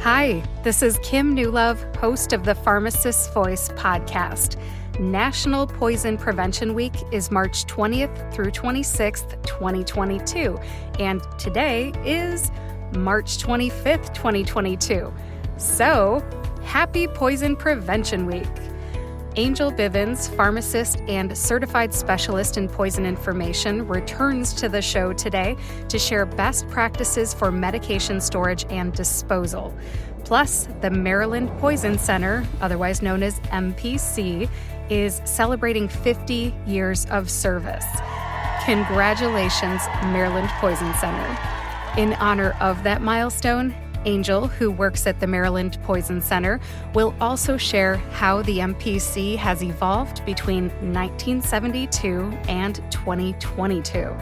Hi, this is Kim Newlove, host of the Pharmacist's Voice podcast. National Poison Prevention Week is March 20th through 26th, 2022, and today is March 25th, 2022. So, happy Poison Prevention Week! Angel Bivens, Pharmacist and Certified Specialist in Poison Information, returns to the show today to share best practices for medication storage and disposal. Plus, the Maryland Poison Center, otherwise known as MPC, is celebrating 50 years of service. Congratulations, Maryland Poison Center. In honor of that milestone, Angel, who works at the Maryland Poison Center, will also share how the MPC has evolved between 1972 and 2022.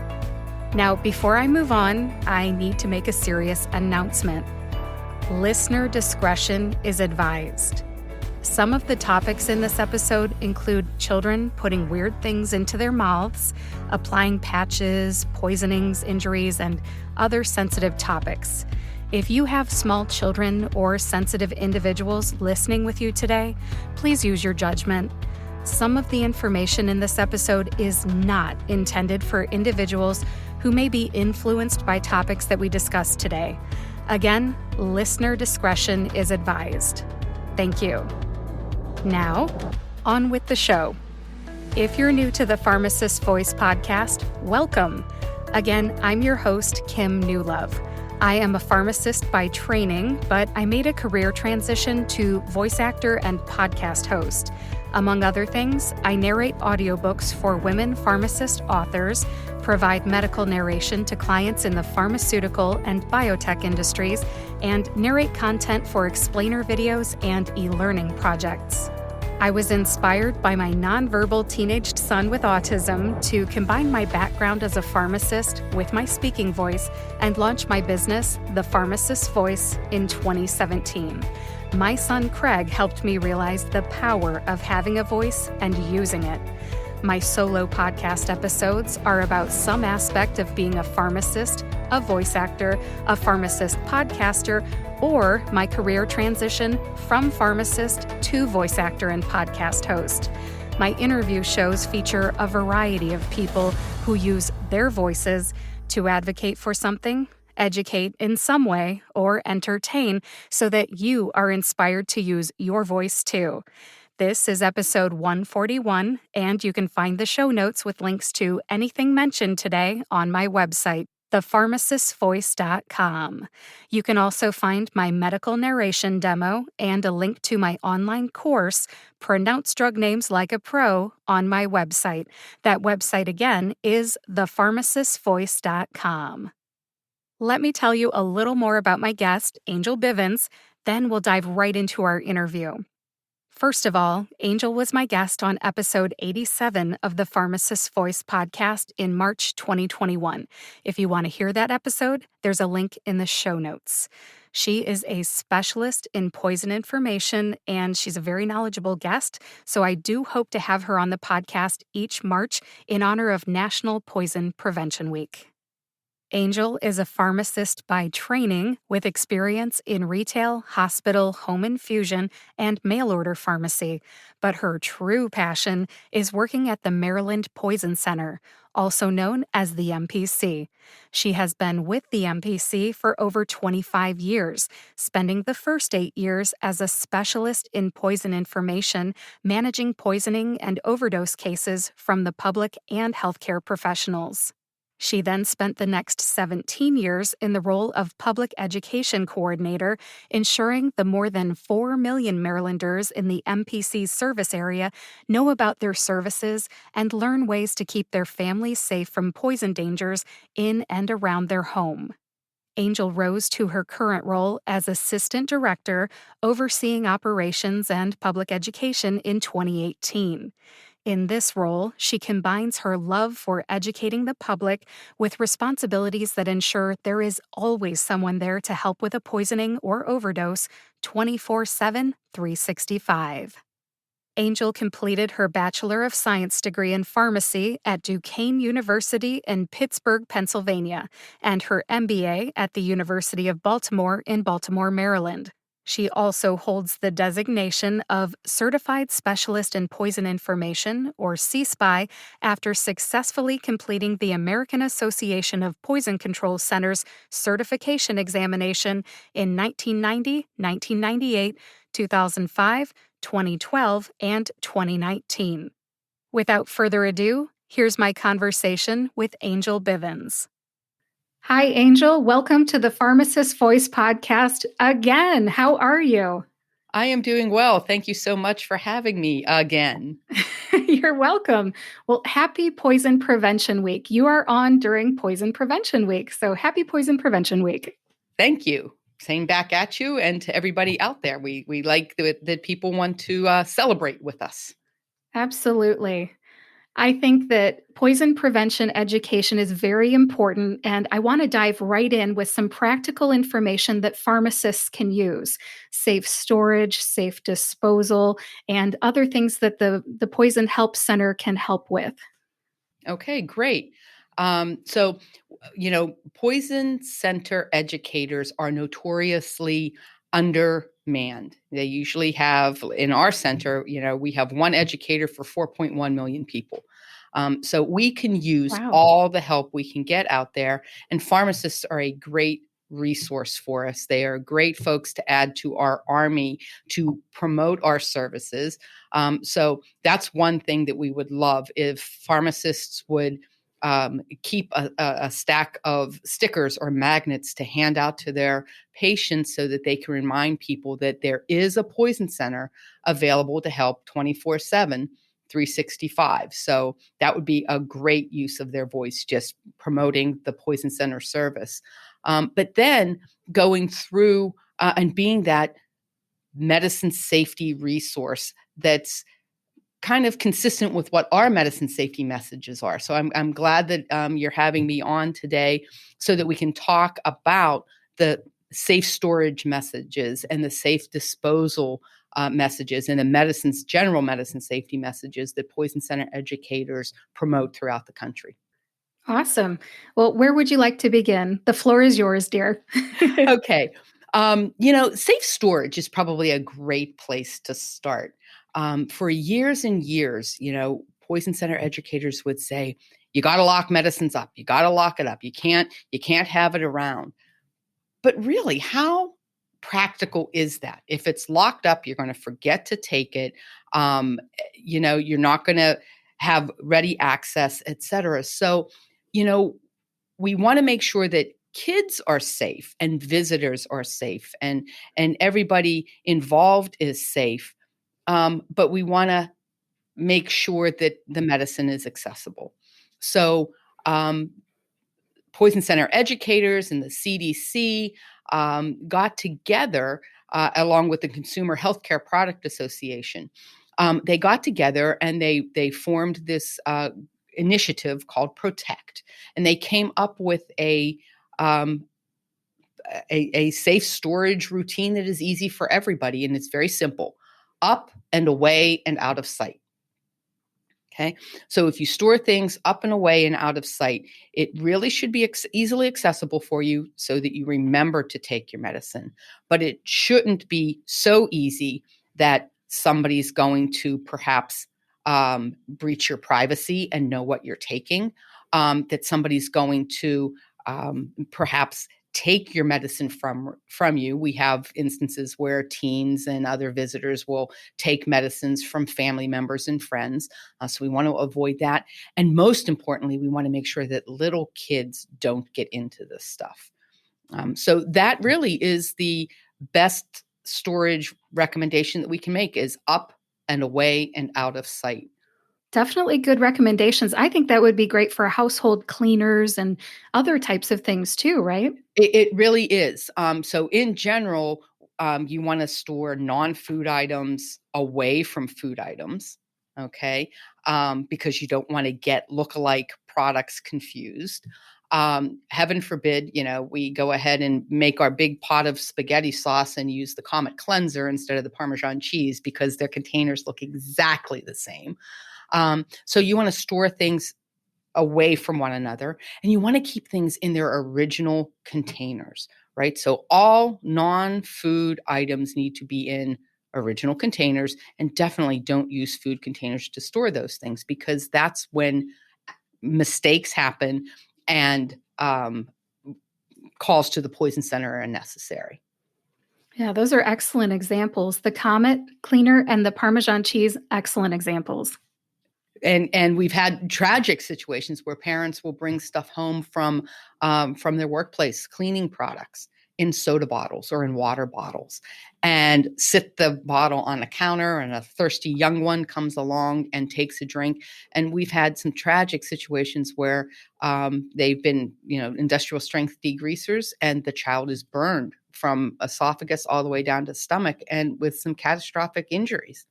Now, before I move on, I need to make a serious announcement. Listener discretion is advised. Some of the topics in this episode include children putting weird things into their mouths, applying patches, poisonings, injuries, and other sensitive topics. If you have small children or sensitive individuals listening with you today, please use your judgment. Some of the information in this episode is not intended for individuals who may be influenced by topics that we discuss today. Again, listener discretion is advised. Thank you. Now, on with the show. If you're new to the Pharmacist's Voice podcast, welcome. Again, I'm your host, Kim Newlove. I am a pharmacist by training, but I made a career transition to voice actor and podcast host. Among other things, I narrate audiobooks for women pharmacist authors, provide medical narration to clients in the pharmaceutical and biotech industries, and narrate content for explainer videos and e-learning projects. I was inspired by my nonverbal teenaged son with autism to combine my background as a pharmacist with my speaking voice and launch my business, The Pharmacist's Voice, in 2017. My son Craig helped me realize the power of having a voice and using it. My solo podcast episodes are about some aspect of being a pharmacist, a voice actor, a pharmacist podcaster, or my career transition from pharmacist to voice actor and podcast host. My interview shows feature a variety of people who use their voices to advocate for something, educate in some way, or entertain so that you are inspired to use your voice too. This is episode 141, and you can find the show notes with links to anything mentioned today on my website, thepharmacistvoice.com. You can also find my medical narration demo and a link to my online course, Pronounce Drug Names Like a Pro, on my website. That website again is thepharmacistvoice.com. Let me tell you a little more about my guest, Angel Bivens, then we'll dive right into our interview. First of all, Angel was my guest on episode 87 of the Pharmacist's Voice podcast in March 2021. If you want to hear that episode, there's a link in the show notes. She is a specialist in poison information, and she's a very knowledgeable guest, so I do hope to have her on the podcast each March in honor of National Poison Prevention Week. Angel is a pharmacist by training with experience in retail, hospital, home infusion, and mail-order pharmacy, but her true passion is working at the Maryland Poison Center, also known as the MPC. She has been with the MPC for over 25 years, spending the first 8 years as a specialist in poison information, managing poisoning and overdose cases from the public and healthcare professionals. She then spent the next 17 years in the role of public education coordinator, ensuring the more than 4 million Marylanders in the MPC's service area know about their services and learn ways to keep their families safe from poison dangers in and around their home. Angel rose to her current role as Assistant Director, overseeing operations and public education in 2018. In this role, she combines her love for educating the public with responsibilities that ensure there is always someone there to help with a poisoning or overdose 24/7, 365. Angel completed her Bachelor of Science degree in pharmacy at Duquesne University in Pittsburgh, Pennsylvania, and her MBA at the University of Baltimore in Baltimore, Maryland. She also holds the designation of Certified Specialist in Poison Information, or CSPI, after successfully completing the American Association of Poison Control Centers certification examination in 1990, 1998, 2005, 2012, and 2019. Without further ado, here's my conversation with Angel Bivens. Hi, Angel. Welcome to the Pharmacist Voice podcast again. How are you? I am doing well. Thank you so much for having me again. You're welcome. Well, happy Poison Prevention Week. You are on during Poison Prevention Week. So happy Poison Prevention Week. Thank you. Same back at you and to everybody out there. We like that people want to celebrate with us. Absolutely. I think that poison prevention education is very important, and I want to dive right in with some practical information that pharmacists can use: safe storage, safe disposal, and other things that the Poison Help Center can help with. Okay, great. Poison center educators are notoriously undermanned. They usually have, in our center, we have one educator for 4.1 million people. So we can use all the help we can get out there. And pharmacists are a great resource for us. They are great folks to add to our army to promote our services. So that's one thing that we would love if pharmacists would keep a stack of stickers or magnets to hand out to their patients so that they can remind people that there is a poison center available to help 24/7, 365. So that would be a great use of their voice, just promoting the poison center service. But then going through and being that medicine safety resource that's kind of consistent with what our medicine safety messages are. So I'm glad that you're having me on today so that we can talk about the safe storage messages and the safe disposal messages and the general medicine safety messages that poison center educators promote throughout the country. Awesome. Well, where would you like to begin? The floor is yours, dear. Okay. Safe storage is probably a great place to start. For years and years, poison center educators would say, you got to lock medicines up. You got to lock it up. You can't have it around. But really, how practical is that? If it's locked up, you're going to forget to take it. You're not going to have ready access, et cetera. So, we want to make sure that kids are safe and visitors are safe and everybody involved is safe. But we want to make sure that the medicine is accessible. So poison center educators and the CDC got together along with the Consumer Healthcare Product Association. They got together and they formed this initiative called Protect, and they came up with a safe storage routine that is easy for everybody, and it's very simple: up and away and out of sight. Okay, so if you store things up and away and out of sight, it really should be easily accessible for you so that you remember to take your medicine. But it shouldn't be so easy that somebody's going to perhaps breach your privacy and know what you're taking, that somebody's going to perhaps take your medicine from you. We have instances where teens and other visitors will take medicines from family members and friends. So we want to avoid that. And most importantly, we want to make sure that little kids don't get into this stuff. So that really is the best storage recommendation that we can make, is up and away and out of sight. Definitely good recommendations. I think that would be great for household cleaners and other types of things too, right? It really is. So in general, you want to store non-food items away from food items, okay? Because you don't want to get lookalike products confused. Heaven forbid, we go ahead and make our big pot of spaghetti sauce and use the Comet cleanser instead of the Parmesan cheese because their containers look exactly the same. So you want to store things away from one another, and you want to keep things in their original containers, right? So all non-food items need to be in original containers, and definitely don't use food containers to store those things, because that's when mistakes happen and calls to the poison center are unnecessary. Yeah, those are excellent examples. The Comet cleaner and the Parmesan cheese, excellent examples. And we've had tragic situations where parents will bring stuff home from their workplace, cleaning products in soda bottles or in water bottles, and sit the bottle on the counter, and a thirsty young one comes along and takes a drink. And we've had some tragic situations where they've been, industrial strength degreasers, and the child is burned from esophagus all the way down to stomach, and with some catastrophic injuries.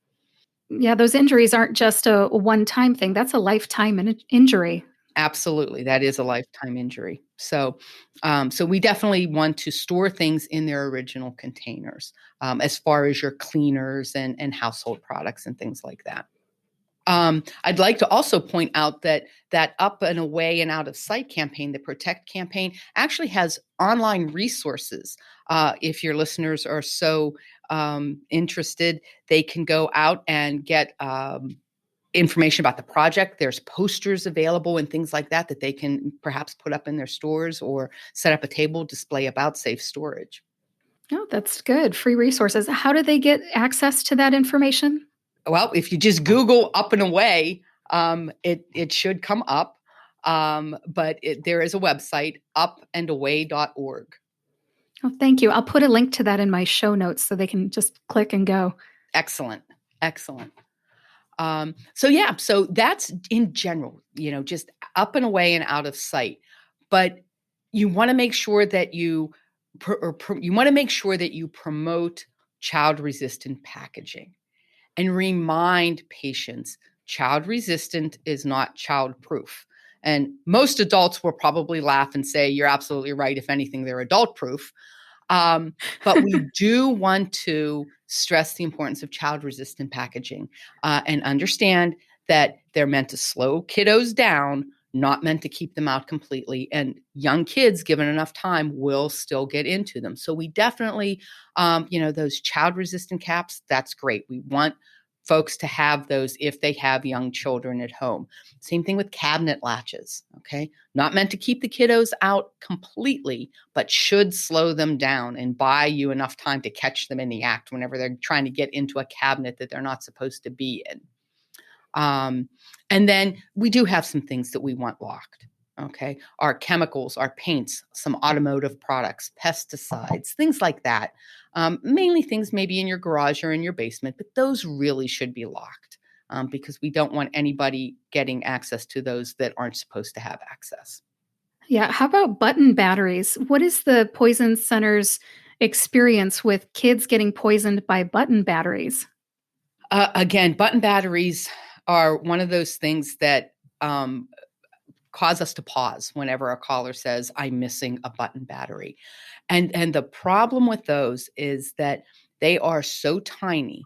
Yeah, those injuries aren't just a one-time thing. That's a lifetime injury. Absolutely. That is a lifetime injury. So we definitely want to store things in their original containers, as far as your cleaners and household products and things like that. I'd like to also point out that Up and Away and Out of Sight campaign, the Protect campaign, actually has online resources. If your listeners are so interested, they can go out and get information about the project. There's posters available and things like that they can perhaps put up in their stores, or set up a table display about safe storage. Oh, that's good. Free resources. How do they get access to that information? Well, if you just Google Up and Away, it should come up. But there is a website, upandaway.org. Oh, thank you. I'll put a link to that in my show notes so they can just click and go. Excellent. Excellent. So that's in general, just Up and Away and Out of Sight. But you want to make sure that you promote child-resistant packaging, and remind patients child-resistant is not child-proof. And most adults will probably laugh and say, "You're absolutely right. If anything, they're adult-proof." But we do want to stress the importance of child-resistant packaging, and understand that they're meant to slow kiddos down, not meant to keep them out completely. And young kids, given enough time, will still get into them. So we definitely, those child-resistant caps, that's great. We want folks to have those if they have young children at home. Same thing with cabinet latches, okay? Not meant to keep the kiddos out completely, but should slow them down and buy you enough time to catch them in the act whenever they're trying to get into a cabinet that they're not supposed to be in. And then we do have some things that we want locked. Okay. Our chemicals, our paints, some automotive products, pesticides, things like that. Mainly things maybe in your garage or in your basement, but those really should be locked, because we don't want anybody getting access to those that aren't supposed to have access. Yeah. How about button batteries? What is the Poison Center's experience with kids getting poisoned by button batteries? Again, button batteries are one of those things that cause us to pause whenever a caller says, "I'm missing a button battery." And the problem with those is that they are so tiny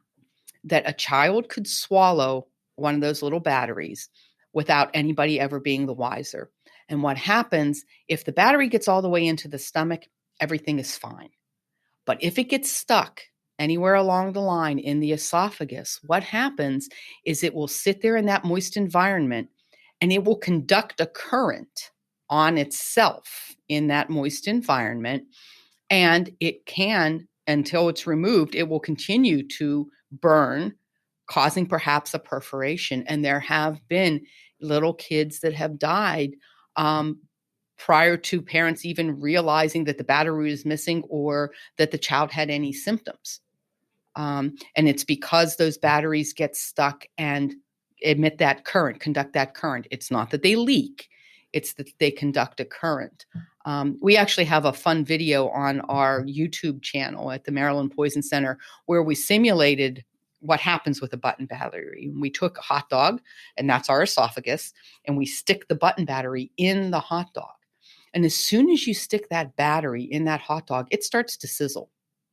that a child could swallow one of those little batteries without anybody ever being the wiser. And what happens if the battery gets all the way into the stomach, everything is fine. But if it gets stuck anywhere along the line in the esophagus, what happens is it will sit there in that moist environment, and it will conduct a current on itself in that moist environment. And it can, until it's removed, it will continue to burn, causing perhaps a perforation. And there have been little kids that have died prior to parents even realizing that the battery was missing or that the child had any symptoms. And it's because those batteries get stuck and emit that current, conduct that current. It's not that they leak, it's that they conduct a current. We actually have a fun video on our YouTube channel at the Maryland Poison Center where we simulated what happens with a button battery. We took a hot dog, and that's our esophagus, and we stick the button battery in the hot dog. And as soon as you stick that battery in that hot dog, it starts to sizzle.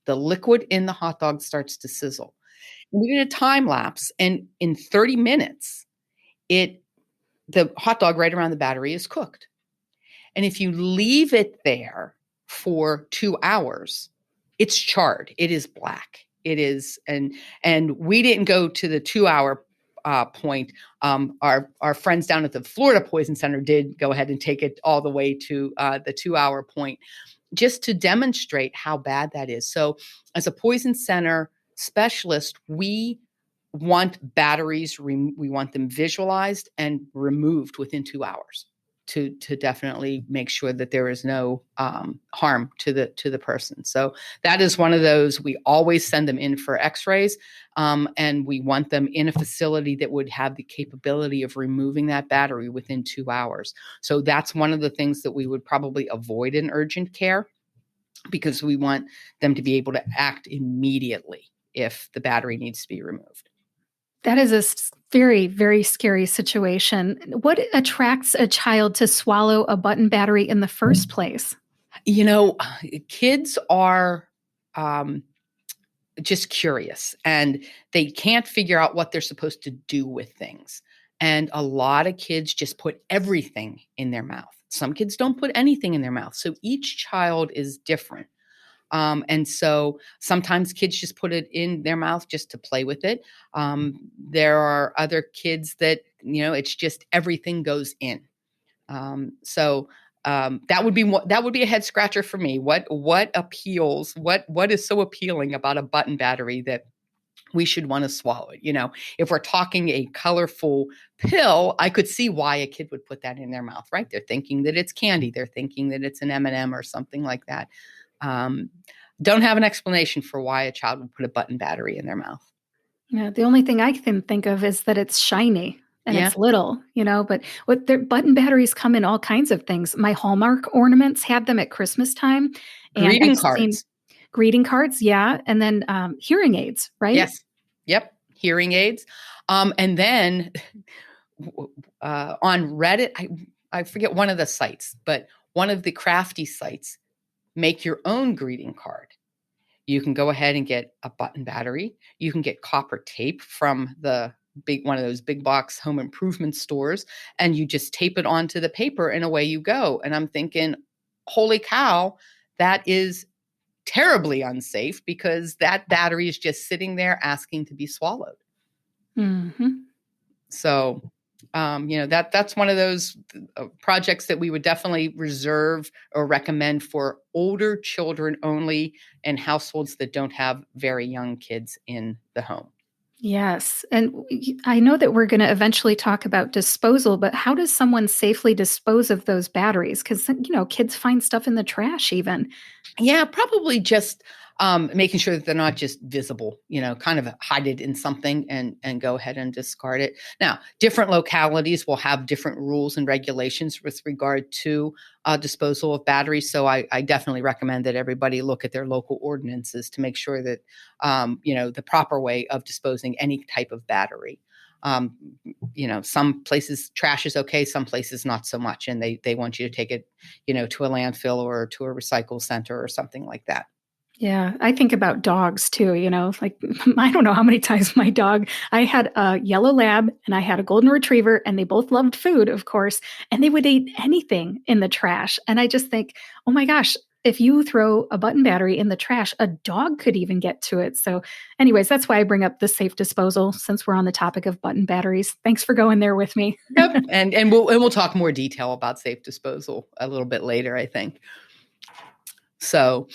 The liquid in the hot dog starts to sizzle. We did a time lapse, and in 30 minutes, the hot dog right around the battery is cooked. And if you leave it there for 2 hours, it's charred. It is black. It is, and we didn't go to the 2 hour point. Our friends down at the Florida Poison Center did go ahead and take it all the way to the 2 hour point, just to demonstrate how bad that is. So, as a poison center specialist, we want batteries. We want them visualized and removed within 2 hours to definitely make sure that there is no harm to the person. So that is one of those. We always send them in for X-rays, and we want them in a facility that would have the capability of removing that battery within 2 hours. So that's one of the things that we would probably avoid in urgent care, because we want them to be able to act immediately if the battery needs to be removed. That is a very, very scary situation. What attracts a child to swallow a button battery in the first place? Kids are just curious, and they can't figure out what they're supposed to do with things. And a lot of kids just put everything in their mouth. Some kids don't put anything in their mouth. So each child is different. And so sometimes kids just put it in their mouth just to play with it. There are other kids that, it's just everything goes in. So that would be a head scratcher for me. What appeals? What is so appealing about a button battery that we should want to swallow it? If we're talking a colorful pill, I could see why a kid would put that in their mouth, right? They're thinking that it's candy. They're thinking that it's an M&M or something like that. Don't have an explanation for why a child would put a button battery in their mouth. Yeah, the only thing I can think of is that it's shiny and it's little, but their button batteries come in all kinds of things. My Hallmark ornaments had them at Christmas time. And greeting cards. Greeting cards, yeah. And then hearing aids, right? Yes. Yep. Hearing aids. And then on Reddit, I forget one of the sites, but one of the crafty sites, make your own greeting card. You can go ahead and get a button battery. You can get copper tape from one of those big box home improvement stores, and you just tape it onto the paper and away you go. And I'm thinking, holy cow, that is terribly unsafe, because that battery is just sitting there asking to be swallowed. Mm-hmm. So that's one of those projects that we would definitely reserve or recommend for older children only, and households that don't have very young kids in the home. Yes. And I know that we're going to eventually talk about disposal, but how does someone safely dispose of those batteries? Because, kids find stuff in the trash even. Yeah, probably just making sure that they're not just visible, kind of hide it in something and go ahead and discard it. Now, different localities will have different rules and regulations with regard to disposal of batteries. So I definitely recommend that everybody look at their local ordinances to make sure that, the proper way of disposing any type of battery. Some places trash is okay, some places not so much. And they want you to take it, to a landfill or to a recycle center or something like that. Yeah, I think about dogs too, like I don't know how many times I had a yellow lab and I had a golden retriever, and they both loved food, of course, and they would eat anything in the trash. And I just think, oh my gosh, if you throw a button battery in the trash, a dog could even get to it. So anyways, that's why I bring up the safe disposal, since we're on the topic of button batteries. Thanks for going there with me. Yep. And we'll talk more detail about safe disposal a little bit later, I think. So,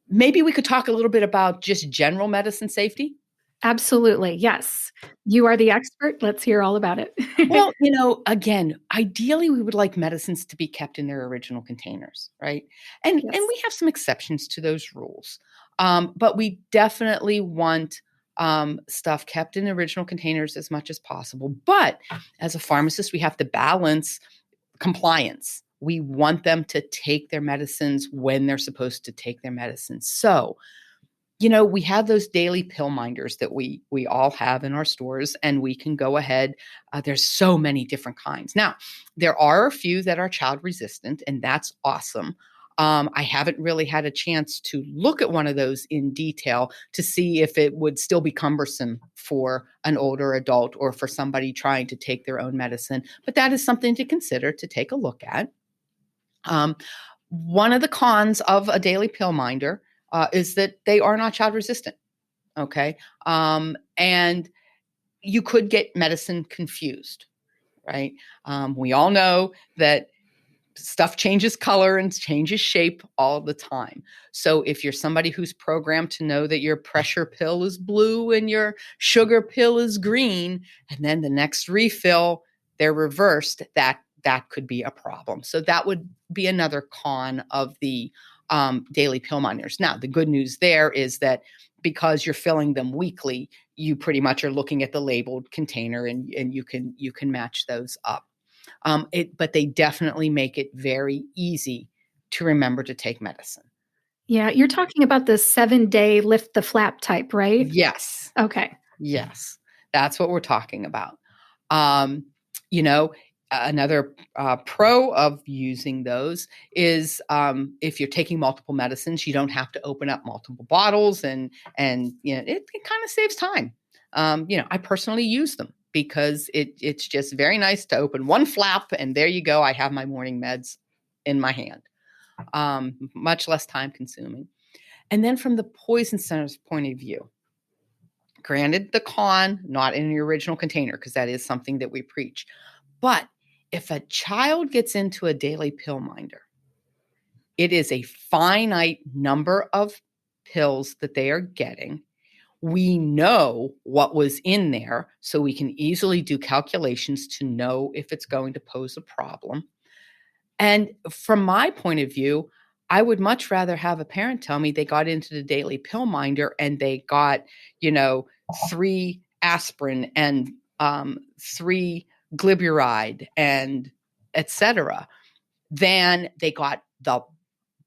maybe we could talk a little bit about just general medicine safety. Absolutely. Yes. You are the expert. Let's hear all about it. Well, again, ideally we would like medicines to be kept in their original containers, right? And we have some exceptions to those rules. But we definitely want stuff kept in original containers as much as possible. But as a pharmacist, we have to balance compliance. We want them to take their medicines when they're supposed to take their medicines. So, we have those daily pill minders that we all have in our stores, and we can go ahead. There's so many different kinds. Now, there are a few that are child resistant, and that's awesome. I haven't really had a chance to look at one of those in detail to see if it would still be cumbersome for an older adult or for somebody trying to take their own medicine. But that is something to consider, to take a look at. One of the cons of a daily pill minder is that they are not child resistant. Okay. And you could get medicine confused, right? We all know that stuff changes color and changes shape all the time. So if you're somebody who's programmed to know that your pressure pill is blue and your sugar pill is green, and then the next refill, they're reversed, that could be a problem. So that would be another con of the daily pill minders. Now, the good news there is that because you're filling them weekly, you pretty much are looking at the labeled container and you can match those up. But they definitely make it very easy to remember to take medicine. Yeah, you're talking about the 7-day lift the flap type, right? Yes. Okay. Yes. That's what we're talking about. Um, you know, another pro of using those is if you're taking multiple medicines, you don't have to open up multiple bottles, and it kind of saves time. I personally use them because it's just very nice to open one flap and there you go. I have my morning meds in my hand. Much less time consuming. And then from the poison center's point of view, granted the con, not in the original container, because that is something that we preach. But if a child gets into a daily pill minder, it is a finite number of pills that they are getting. We know what was in there, so we can easily do calculations to know if it's going to pose a problem. And from my point of view, I would much rather have a parent tell me they got into the daily pill minder and they got, 3 aspirin and 3 glyburide and etc. Than they got the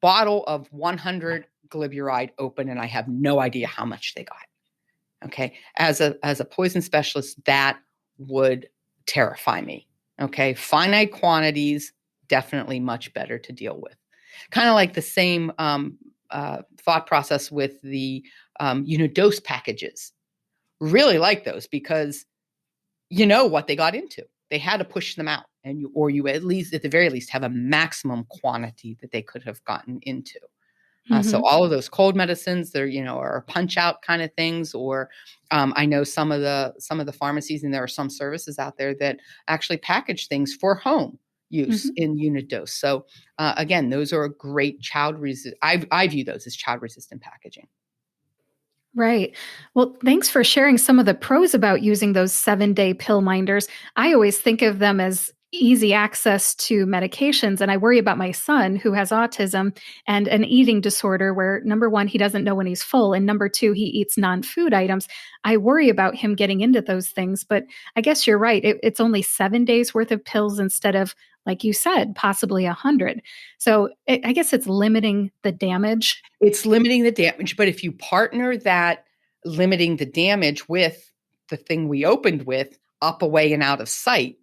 bottle of 100 glyburide open and I have no idea how much they got. Okay. As a poison specialist, that would terrify me. Okay. Finite quantities, definitely much better to deal with. Kind of like the same thought process with the dose packages. Really like those because you know what they got into. They had to push them out, and you at the very least have a maximum quantity that they could have gotten into. So all of those cold medicines, they're are punch out kind of things, or I know some of the pharmacies, and there are some services out there that actually package things for home use in unit dose. So again, those are a great child resistant. I view those as child resistant packaging. Right. Well, thanks for sharing some of the pros about using those 7-day pill minders. I always think of them as easy access to medications. And I worry about my son who has autism and an eating disorder where, number one, he doesn't know when he's full. And number two, he eats non-food items. I worry about him getting into those things. But I guess you're right. It's only 7 days worth of pills instead of, like you said, possibly 100. So I guess it's limiting the damage. It's limiting the damage, but if you partner that limiting the damage with the thing we opened with, up, away, and out of sight,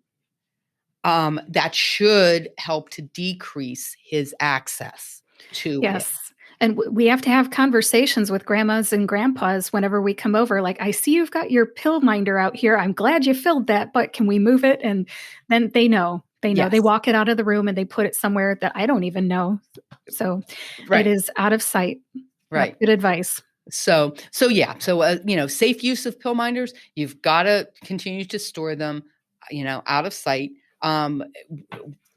that should help to decrease his access to it. Yes. And we have to have conversations with grandmas and grandpas whenever we come over. Like, I see you've got your pill minder out here. I'm glad you filled that, but can we move it? And then they know. Yes. They walk it out of the room and they put it somewhere that I don't even know. So Right. It is out of sight. Right. Yep, good advice. So yeah. So, safe use of pill minders, you've got to continue to store them, out of sight.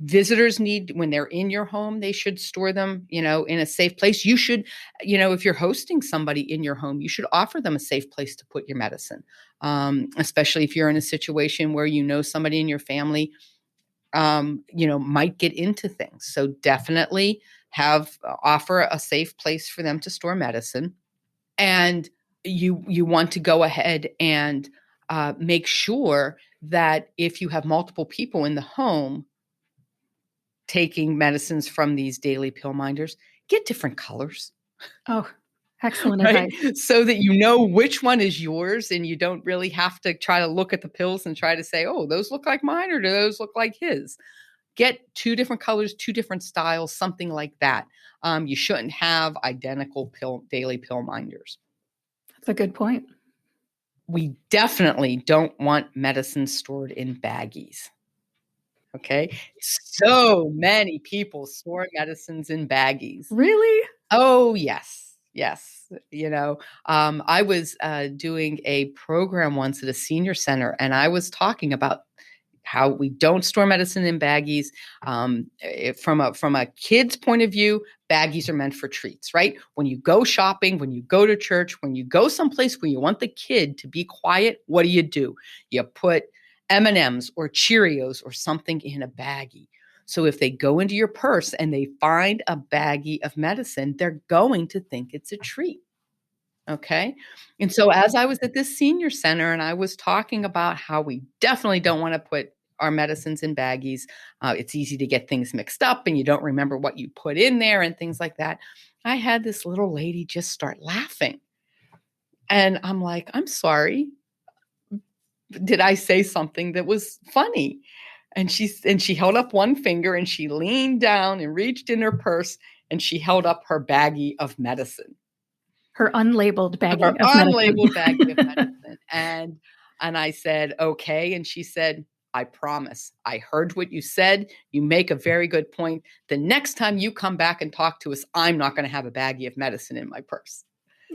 Visitors need, when they're in your home, they should store them, in a safe place. You should, if you're hosting somebody in your home, you should offer them a safe place to put your medicine. Especially if you're in a situation where somebody in your family, might get into things. So definitely offer a safe place for them to store medicine. And you want to go ahead and make sure that if you have multiple people in the home taking medicines from these daily pill minders, get different colors. Oh, excellent right? advice. So that you know which one is yours and you don't really have to try to look at the pills and try to say, oh, those look like mine or do those look like his? Get 2 different colors, 2 different styles, something like that. You shouldn't have identical daily pill minders. That's a good point. We definitely don't want medicine stored in baggies. Okay. So many people store medicines in baggies. Really? Oh, yes. Yes. I was doing a program once at a senior center, and I was talking about how we don't store medicine in baggies. From a kid's point of view, baggies are meant for treats, right? When you go shopping, when you go to church, when you go someplace where you want the kid to be quiet, what do? You put M&Ms or Cheerios or something in a baggie. So if they go into your purse and they find a baggie of medicine, they're going to think it's a treat. Okay. And so as I was at this senior center and I was talking about how we definitely don't want to put our medicines in baggies, it's easy to get things mixed up and you don't remember what you put in there and things like that. I had this little lady just start laughing. And I'm like, I'm sorry. Did I say something that was funny? And she held up one finger and she leaned down and reached in her purse and she held up her baggie of medicine. Her unlabeled baggie Her of medicine. unlabeled baggie of medicine. And I said, "Okay." And she said, "I promise. I heard what you said. You make a very good point. The next time you come back and talk to us, I'm not going to have a baggie of medicine in my purse."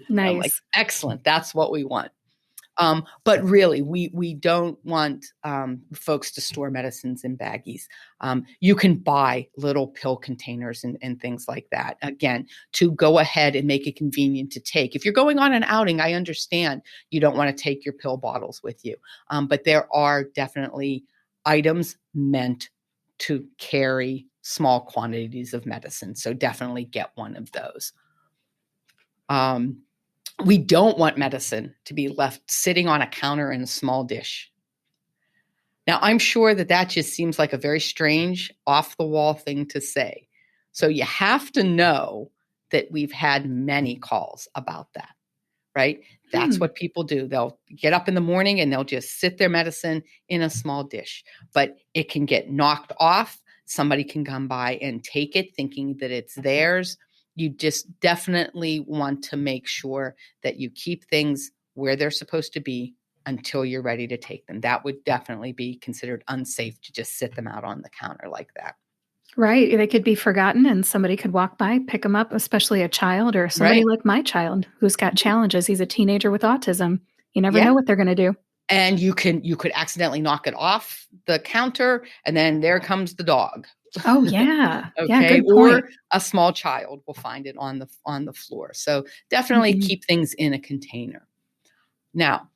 And I'm like, Nice. "Excellent. That's what we want." But really, we don't want folks to store medicines in baggies. You can buy little pill containers and things like that, again, to go ahead and make it convenient to take. If you're going on an outing, I understand you don't want to take your pill bottles with you. But there are definitely items meant to carry small quantities of medicine. So definitely get one of those. We don't want medicine to be left sitting on a counter in a small dish. Now, I'm sure that just seems like a very strange, off-the-wall thing to say. So you have to know that we've had many calls about that, right? That's what people do. They'll get up in the morning and they'll just sit their medicine in a small dish. But it can get knocked off. Somebody can come by and take it thinking that it's theirs. You just definitely want to make sure that you keep things where they're supposed to be until you're ready to take them. That would definitely be considered unsafe to just sit them out on the counter like that. Right. They could be forgotten and somebody could walk by, pick them up, especially a child or somebody Right. like my child who's got challenges. He's a teenager with autism. You never Yeah. know what they're going to do. And you could accidentally knock it off the counter and then there comes the dog. Oh, yeah. Okay. Yeah, good Or point. a small child will find it on the floor. So definitely keep things in a container. Now,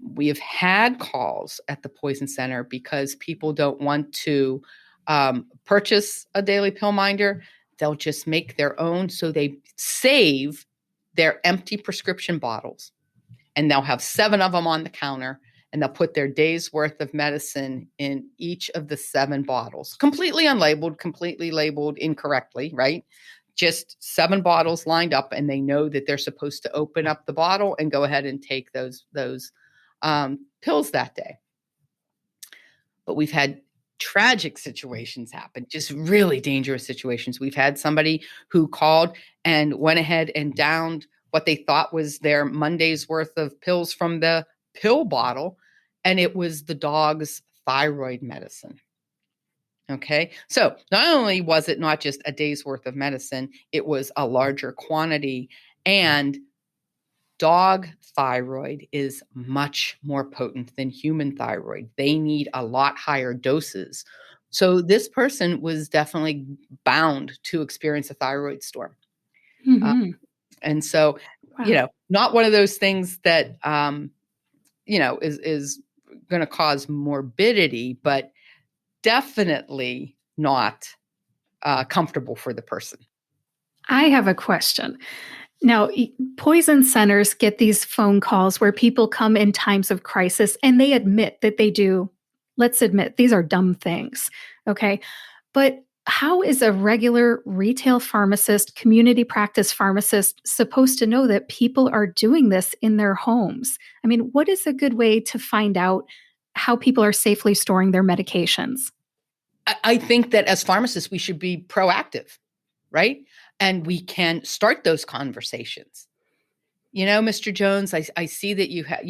we have had calls at the Poison Center because people don't want to purchase a daily pill minder. They'll just make their own. So they save their empty prescription bottles and they'll have 7 of them on the counter and they'll put their day's worth of medicine in each of the 7 bottles, completely unlabeled, completely labeled incorrectly, right? Just 7 bottles lined up and they know that they're supposed to open up the bottle and go ahead and take those pills that day. But we've had tragic situations happen, just really dangerous situations. We've had somebody who called and went ahead and downed what they thought was their Monday's worth of pills from the pill bottle, and it was the dog's thyroid medicine. Okay, so not only was it not just a day's worth of medicine, it was a larger quantity, and dog thyroid is much more potent than human thyroid. They need a lot higher doses. So this person was definitely bound to experience a thyroid storm. And so, Wow. not one of those things that, is going to cause morbidity, but definitely not comfortable for the person. I have a question. Now, poison centers get these phone calls where people come in times of crisis and they admit that they do. Let's admit these are dumb things. Okay. But how is a regular retail pharmacist, community practice pharmacist supposed to know that people are doing this in their homes? I mean, what is a good way to find out how people are safely storing their medications? I think that as pharmacists, we should be proactive, right? And we can start those conversations. Mr. Jones, I see that you have,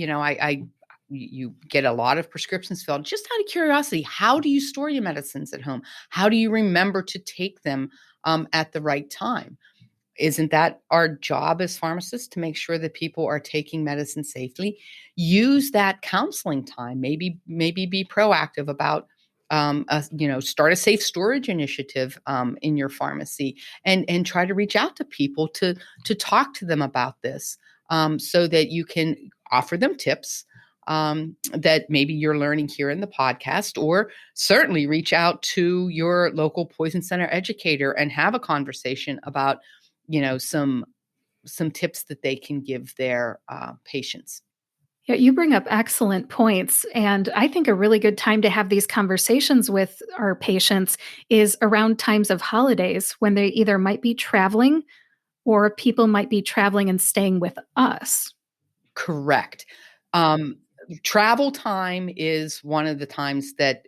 you get a lot of prescriptions filled. Just out of curiosity, how do you store your medicines at home? How do you remember to take them at the right time? Isn't that our job as pharmacists to make sure that people are taking medicine safely? Use that counseling time. Maybe be proactive about start a safe storage initiative in your pharmacy, and try to reach out to people to talk to them about this, so that you can offer them tips that maybe you're learning here in the podcast, or certainly reach out to your local poison center educator and have a conversation about some tips that they can give their patients. Yeah, you bring up excellent points. And I think a really good time to have these conversations with our patients is around times of holidays when they either might be traveling or people might be traveling and staying with us. Correct. Travel time is one of the times that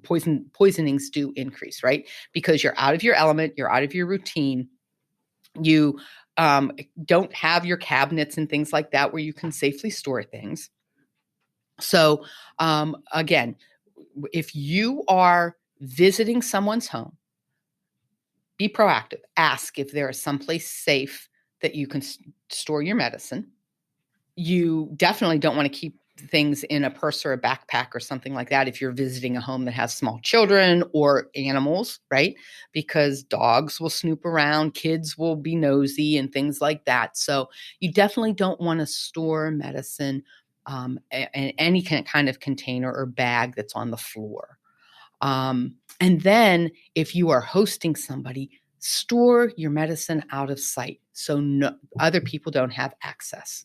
poisonings do increase, right? Because you're out of your element, you're out of your routine. You don't have your cabinets and things like that where you can safely store things. So again, if you are visiting someone's home, be proactive. Ask if there is someplace safe that you can store your medicine. You definitely don't want to keep things in a purse or a backpack or something like that if you're visiting a home that has small children or animals, right? Because dogs will snoop around, kids will be nosy and things like that. So you definitely don't want to store medicine in any kind of container or bag that's on the floor. And then if you are hosting somebody, store your medicine out of sight so other people don't have access.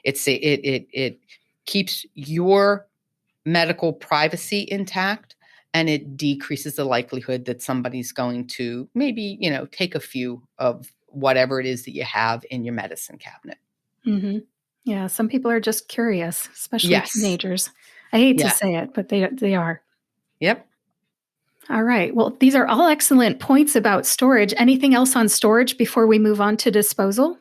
It keeps your medical privacy intact, and it decreases the likelihood that somebody's going to maybe, take a few of whatever it is that you have in your medicine cabinet. Mm-hmm. Yeah, some people are just curious, especially Yes. teenagers. I hate to Yeah. say it, but they are. Yep. All right. Well, these are all excellent points about storage. Anything else on storage before we move on to disposal?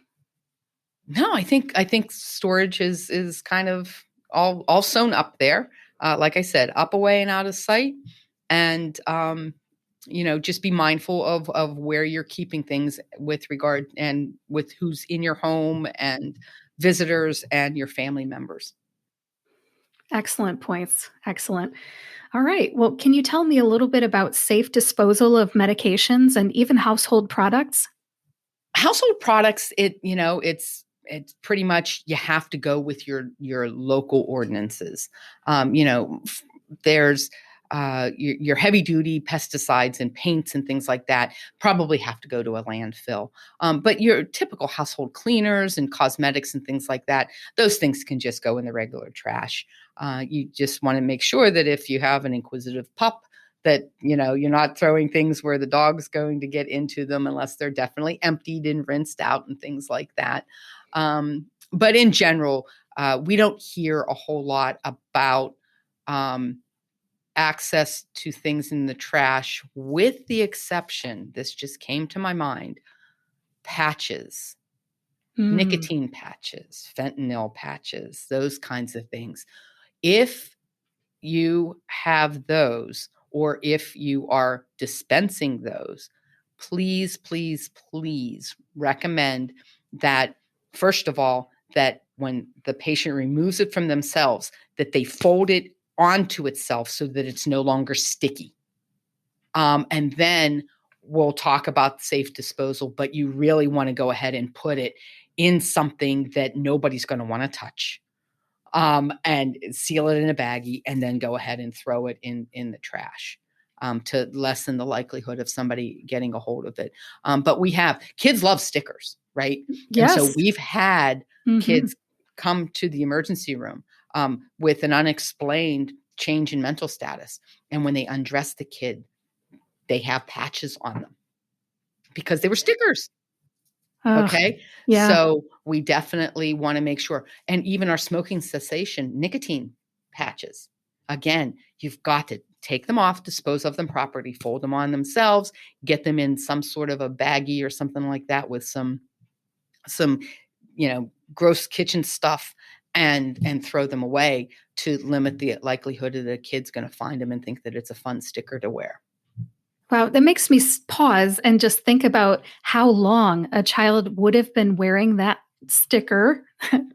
No, I think storage is kind of all sewn up there. Like I said, up, away, and out of sight. And just be mindful of where you're keeping things with regard and with who's in your home and visitors and your family members. Excellent points. Excellent. All right. Well, can you tell me a little bit about safe disposal of medications and even household products? Household products, it's pretty much you have to go with your local ordinances. There's your heavy duty pesticides and paints and things like that probably have to go to a landfill. But your typical household cleaners and cosmetics and things like that, those things can just go in the regular trash. You just want to make sure that if you have an inquisitive pup, that you're not throwing things where the dog's going to get into them unless they're definitely emptied and rinsed out and things like that. But in general, we don't hear a whole lot about access to things in the trash, with the exception, this just came to my mind, patches, nicotine patches, fentanyl patches, those kinds of things. If you have those, or if you are dispensing those, please, please, please recommend that, first of all, that when the patient removes it from themselves, that they fold it onto itself so that it's no longer sticky. And then we'll talk about safe disposal, but you really want to go ahead and put it in something that nobody's going to want to touch. And seal it in a baggie, and then go ahead and throw it in the trash to lessen the likelihood of somebody getting a hold of it. But kids love stickers, right? Yes. And so we've had kids come to the emergency room with an unexplained change in mental status. And when they undress the kid, they have patches on them because they were stickers. Okay. Yeah. So we definitely want to make sure. And even our smoking cessation nicotine patches, again, you've got to take them off, dispose of them properly, fold them on themselves, get them in some sort of a baggie or something like that with some gross kitchen stuff, and throw them away to limit the likelihood that a kid's going to find them and think that it's a fun sticker to wear. Wow, that makes me pause and just think about how long a child would have been wearing that sticker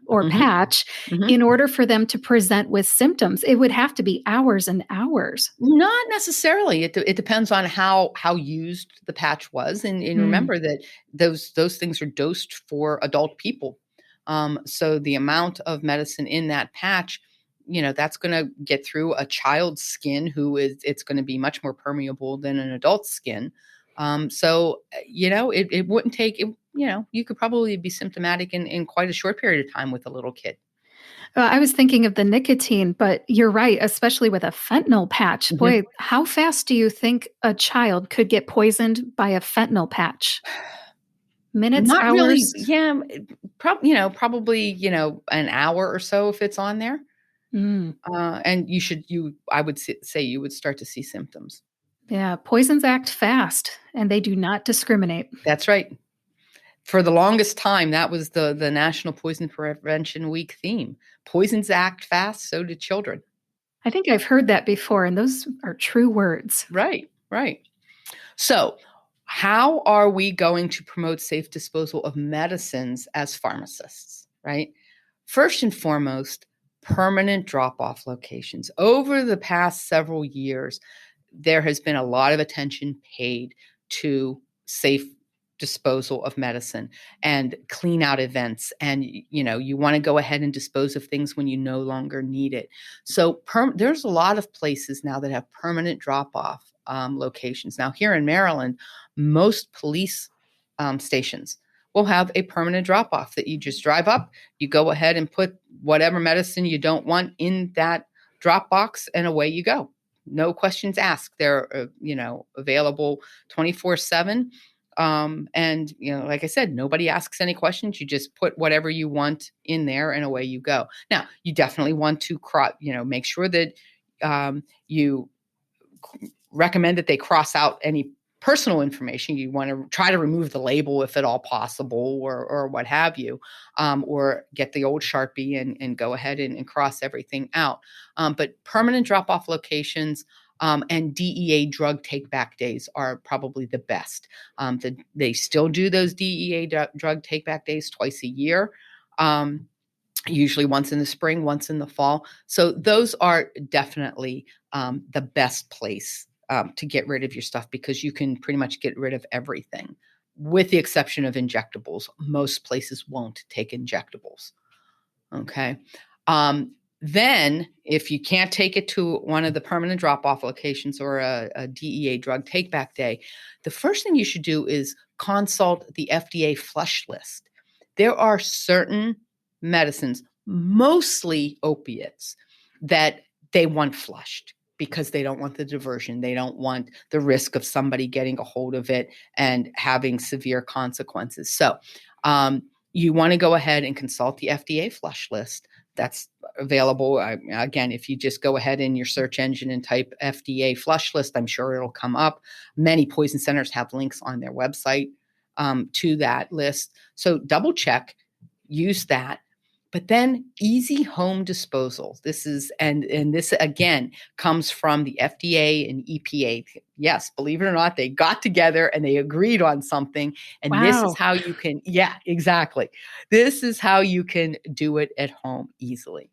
or Mm-hmm. patch Mm-hmm. in order for them to present with symptoms. It would have to be hours and hours. Not necessarily. It depends on how used the patch was, and remember that those things are dosed for adult people. So the amount of medicine in that patch, that's going to get through a child's skin, it's going to be much more permeable than an adult's skin. So it wouldn't take. You could probably be symptomatic in quite a short period of time with a little kid. I was thinking of the nicotine, but you're right, especially with a fentanyl patch. Mm-hmm. Boy, how fast do you think a child could get poisoned by a fentanyl patch? Minutes, Not really. hours? Yeah, probably an hour or so if it's on there. Mm. And I would say you would start to see symptoms. Yeah, poisons act fast, and they do not discriminate. That's right. For the longest time, that was the National Poison Prevention Week theme. Poisons act fast, so do children. I think I've heard that before, and those are true words. Right. So, how are we going to promote safe disposal of medicines as pharmacists, right? First and foremost, permanent drop-off locations. Over the past several years, there has been a lot of attention paid to safe disposal of medicine and clean out events. And, you want to go ahead and dispose of things when you no longer need it. So there's a lot of places now that have permanent drop-off locations. Now, here in Maryland, most police stations will have a permanent drop-off that you just drive up, you go ahead and put whatever medicine you don't want in that drop box, and away you go. No questions asked. They're, available 24/7. And, like I said, nobody asks any questions. You just put whatever you want in there and away you go. Now, you definitely want to make sure that you recommend that they cross out any personal information. You want to try to remove the label if at all possible, or what have you, or get the old Sharpie and go ahead and cross everything out. But permanent drop-off locations and DEA Drug Take-Back days are probably the best. They still do those DEA Drug Take-Back days twice a year. Usually once in the spring, once in the fall. So those are definitely the best place to get rid of your stuff, because you can pretty much get rid of everything, with the exception of injectables. Most places won't take injectables. Okay. Then, if you can't take it to one of the permanent drop-off locations or a DEA Drug Take-Back day, the first thing you should do is consult the FDA flush list. There are certain medicines, mostly opiates, that they want flushed because they don't want the diversion. They don't want the risk of somebody getting a hold of it and having severe consequences. So you want to go ahead and consult the FDA flush list. That's available. Again, if you just go ahead in your search engine and type FDA flush list, I'm sure it'll come up. Many poison centers have links on their website to that list. So double check, use that. But then easy home disposal. This is, and this again comes from the FDA and EPA. Yes, believe it or not, they got together and they agreed on something. And Wow. This is how you can, exactly. This is how you can do it at home easily.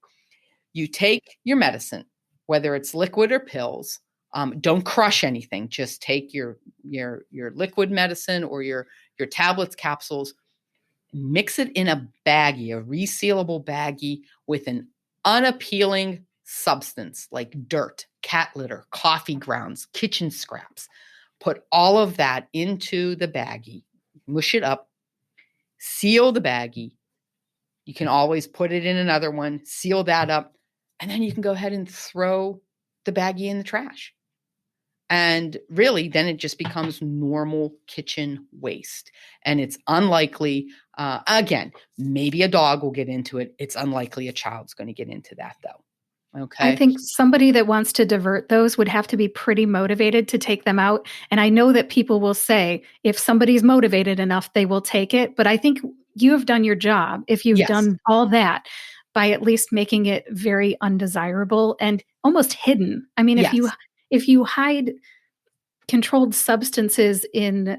You take your medicine, whether it's liquid or pills. Don't crush anything. Just take your liquid medicine or your tablets, capsules. Mix it in a baggie, a resealable baggie, with an unappealing substance like dirt, cat litter, coffee grounds, kitchen scraps. Put all of that into the baggie, mush it up, seal the baggie. You can always put it in another one, seal that up, and then you can go ahead and throw the baggie in the trash. And really, then it just becomes normal kitchen waste. And it's unlikely, again, maybe a dog will get into it. It's unlikely a child's going to get into that, though. Okay. I think somebody that wants to divert those would have to be pretty motivated to take them out. And I know that people will say, if somebody's motivated enough, they will take it. But I think you have done your job if you've Yes. done all that. by at least making it very undesirable and almost hidden. I mean, Yes. if you hide controlled substances in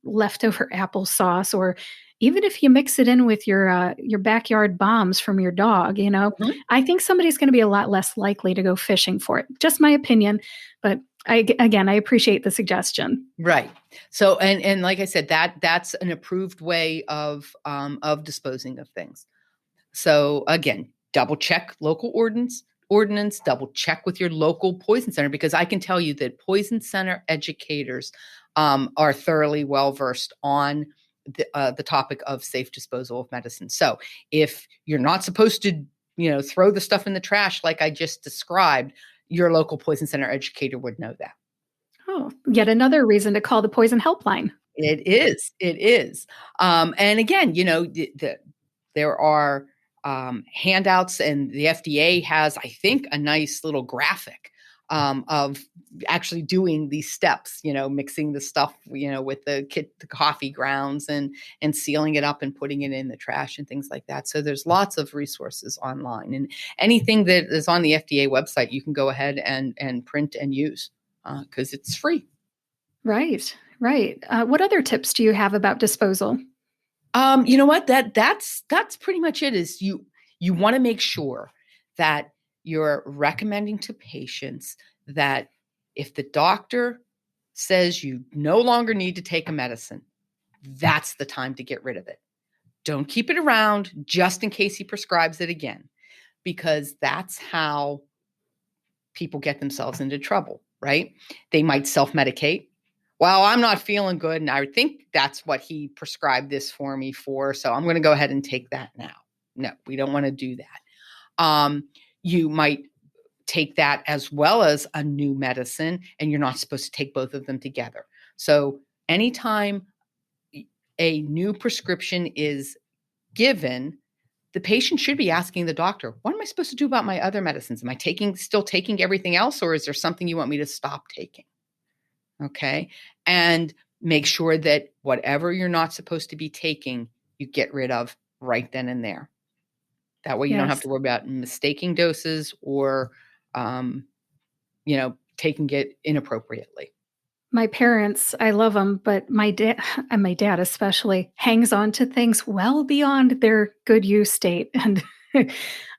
leftover applesauce, or even if you mix it in with your backyard bombs from your dog, Mhm. I think somebody's going to be a lot less likely to go fishing for it. Just my opinion, but I appreciate the suggestion. Right. So, and like I said, that's an approved way of disposing of things. So again, double check local ordinance, double check with your local poison center, because I can tell you that poison center educators are thoroughly well versed on the topic of safe disposal of medicine. So if you're not supposed to, throw the stuff in the trash like I just described, your local poison center educator would know that. Oh, yet another reason to call the poison helpline. It is. It is. And again, there are handouts, and the FDA has, I think, a nice little graphic of actually doing these steps. Mixing the stuff, with the coffee grounds, and sealing it up and putting it in the trash and things like that. So there's lots of resources online, and anything that is on the FDA website, you can go ahead and print and use because it's free. Right, right. What other tips do you have about disposal? You know what? That's pretty much it. Is you want to make sure that you're recommending to patients that if the doctor says you no longer need to take a medicine, that's the time to get rid of it. Don't keep it around just in case he prescribes it again, because that's how people get themselves into trouble, right? They might self-medicate. Well, I'm not feeling good, and I think that's what he prescribed this for me for, so I'm going to go ahead and take that now. No, we don't want to do that. You might take that as well as a new medicine, and you're not supposed to take both of them together. So anytime a new prescription is given, the patient should be asking the doctor, what am I supposed to do about my other medicines? Am I still taking everything else, or is there something you want me to stop taking? Okay. And make sure that whatever you're not supposed to be taking, you get rid of right then and there. That way you don't have Yes. to worry about mistaking doses or, taking it inappropriately. My parents, I love them, but my dad and my dad especially hangs on to things well beyond their good use state. And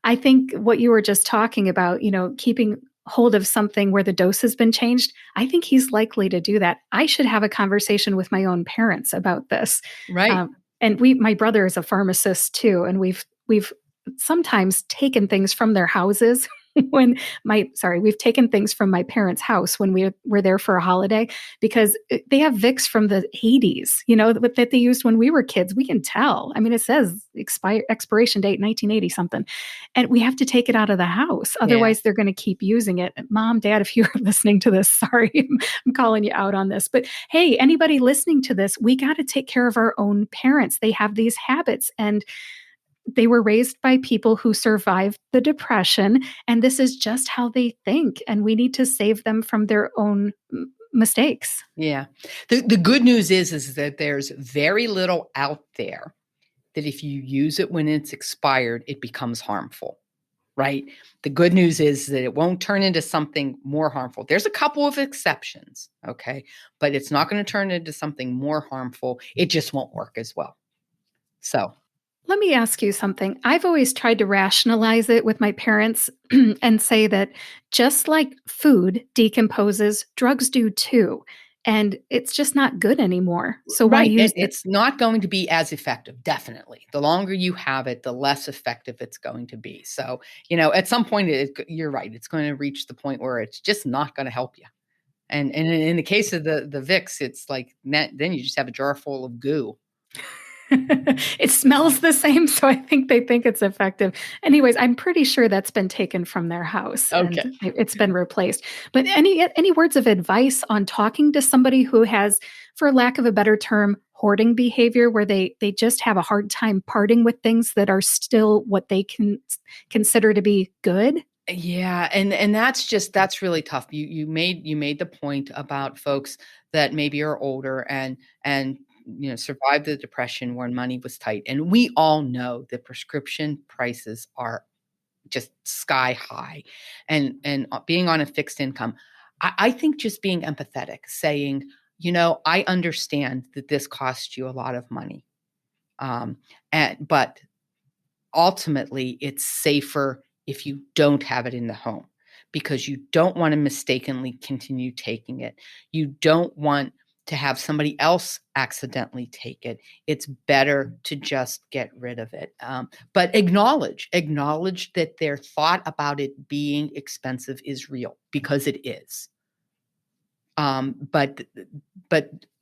I think what you were just talking about, keeping hold of something where the dose has been changed, I think he's likely to do that. I should have a conversation with my own parents about this. Right. And my brother is a pharmacist too, and we've sometimes taken things from their houses we've taken things from my parents' house when we were there for a holiday, because they have Vicks from the 80s, that they used when we were kids. We can tell. I mean, it says expiration date 1980 something, and we have to take it out of the house. Yeah. Otherwise, they're going to keep using it. Mom, Dad, if you're listening to this, sorry, I'm calling you out on this. But hey, anybody listening to this, we got to take care of our own parents. They have these habits, and they were raised by people who survived the Depression, and this is just how they think. And we need to save them from their own mistakes. Yeah. The good news is that there's very little out there that if you use it when it's expired, it becomes harmful, right? The good news is that it won't turn into something more harmful. There's a couple of exceptions, okay? But it's not going to turn into something more harmful. It just won't work as well. So, Let me ask you something. I've always tried to rationalize it with my parents and say that just like food decomposes, drugs do too. And it's just not good anymore. So why right. use it? It's not going to be as effective, definitely. The longer you have it, the less effective it's going to be. So, at some point, you're right. It's going to reach the point where it's just not going to help you. And in the case of the Vicks, it's like then you just have a jar full of goo. It smells the same, so I think they think it's effective. Anyways, I'm pretty sure that's been taken from their house Okay. and it's been replaced. But any words of advice on talking to somebody who has, for lack of a better term, hoarding behavior, where they just have a hard time parting with things that are still what they can consider to be good? Yeah, and that's really tough. You made the point about folks that maybe are older and survived the Depression when money was tight. And we all know that prescription prices are just sky high. And being on a fixed income, I think just being empathetic, saying, I understand that this costs you a lot of money. But ultimately, it's safer if you don't have it in the home, because you don't want to mistakenly continue taking it. You don't want to have somebody else accidentally take it. It's better to just get rid of it. But acknowledge that their thought about it being expensive is real, because it is. But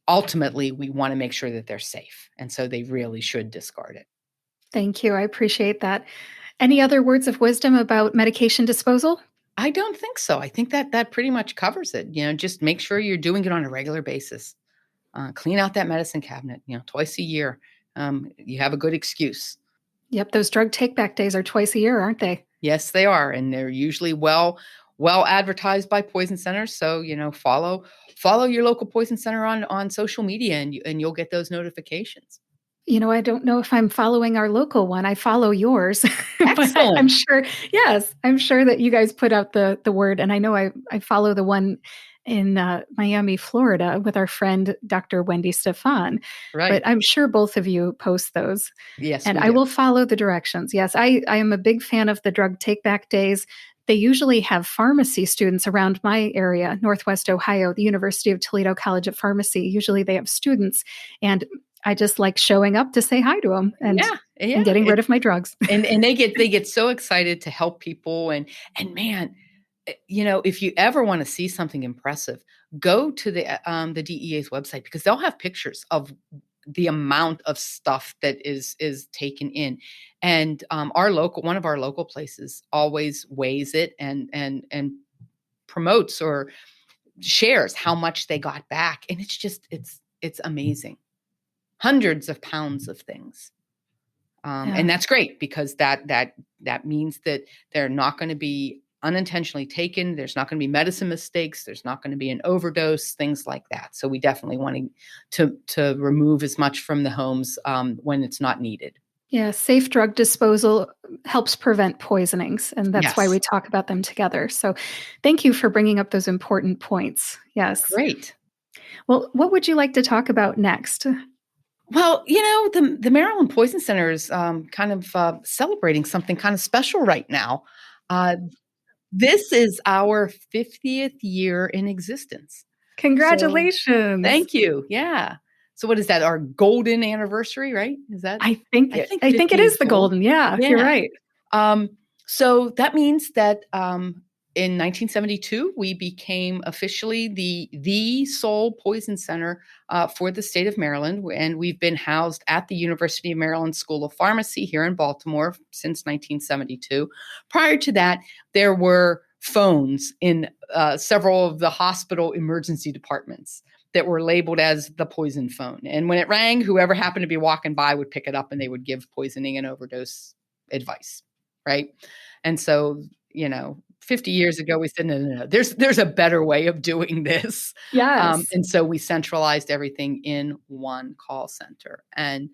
ultimately, we want to make sure that they're safe. And so they really should discard it. Thank you. I appreciate that. Any other words of wisdom about medication disposal? I don't think so. I think that pretty much covers it. Just make sure you're doing it on a regular basis. Clean out that medicine cabinet, twice a year. You have a good excuse. Yep. Those drug take-back days are twice a year, aren't they? Yes, they are. And they're usually well advertised by poison centers. So, follow your local poison center on social media, and you'll get those notifications. I don't know if I'm following our local one. I follow yours. But Excellent. I'm sure, yes, I'm sure that you guys put out the word. And I know I follow the one in Miami, Florida with our friend, Dr. Wendy Stefan. Right. But I'm sure both of you post those. Yes, and we I do. will follow the directions. Yes, I am a big fan of the drug take-back days. They usually have pharmacy students around my area, Northwest Ohio, the University of Toledo College of Pharmacy. Usually they have students, and I just like showing up to say hi to them and getting rid of my drugs. and they get so excited to help people. And man, if you ever want to see something impressive, go to the DEA's website, because they'll have pictures of the amount of stuff that is taken in. And one of our local places always weighs it and promotes or shares how much they got back. And it's amazing. Hundreds of pounds of things. And that's great, because that means that they're not going to be unintentionally taken. There's not going to be medicine mistakes. There's not going to be an overdose, things like that. So we definitely want to remove as much from the homes when it's not needed. Yeah, safe drug disposal helps prevent poisonings, and that's why Yes. we talk about them together. So thank you for bringing up those important points. Yes. Great. Well, what would you like to talk about next? Well, the Maryland Poison Center is kind of celebrating something kind of special right now. This is our 50th year in existence. Congratulations. So, thank you. Yeah. So what is that? Our golden anniversary, right? Is that? I think it is the golden. Yeah, you're right. So that means that in 1972, we became officially the sole poison center for the state of Maryland, and we've been housed at the University of Maryland School of Pharmacy here in Baltimore since 1972. Prior to that, there were phones in several of the hospital emergency departments that were labeled as the poison phone. And when it rang, whoever happened to be walking by would pick it up, and they would give poisoning and overdose advice, right? And so, 50 years ago, we said, no, there's a better way of doing this. Yes. And so we centralized everything in one call center. And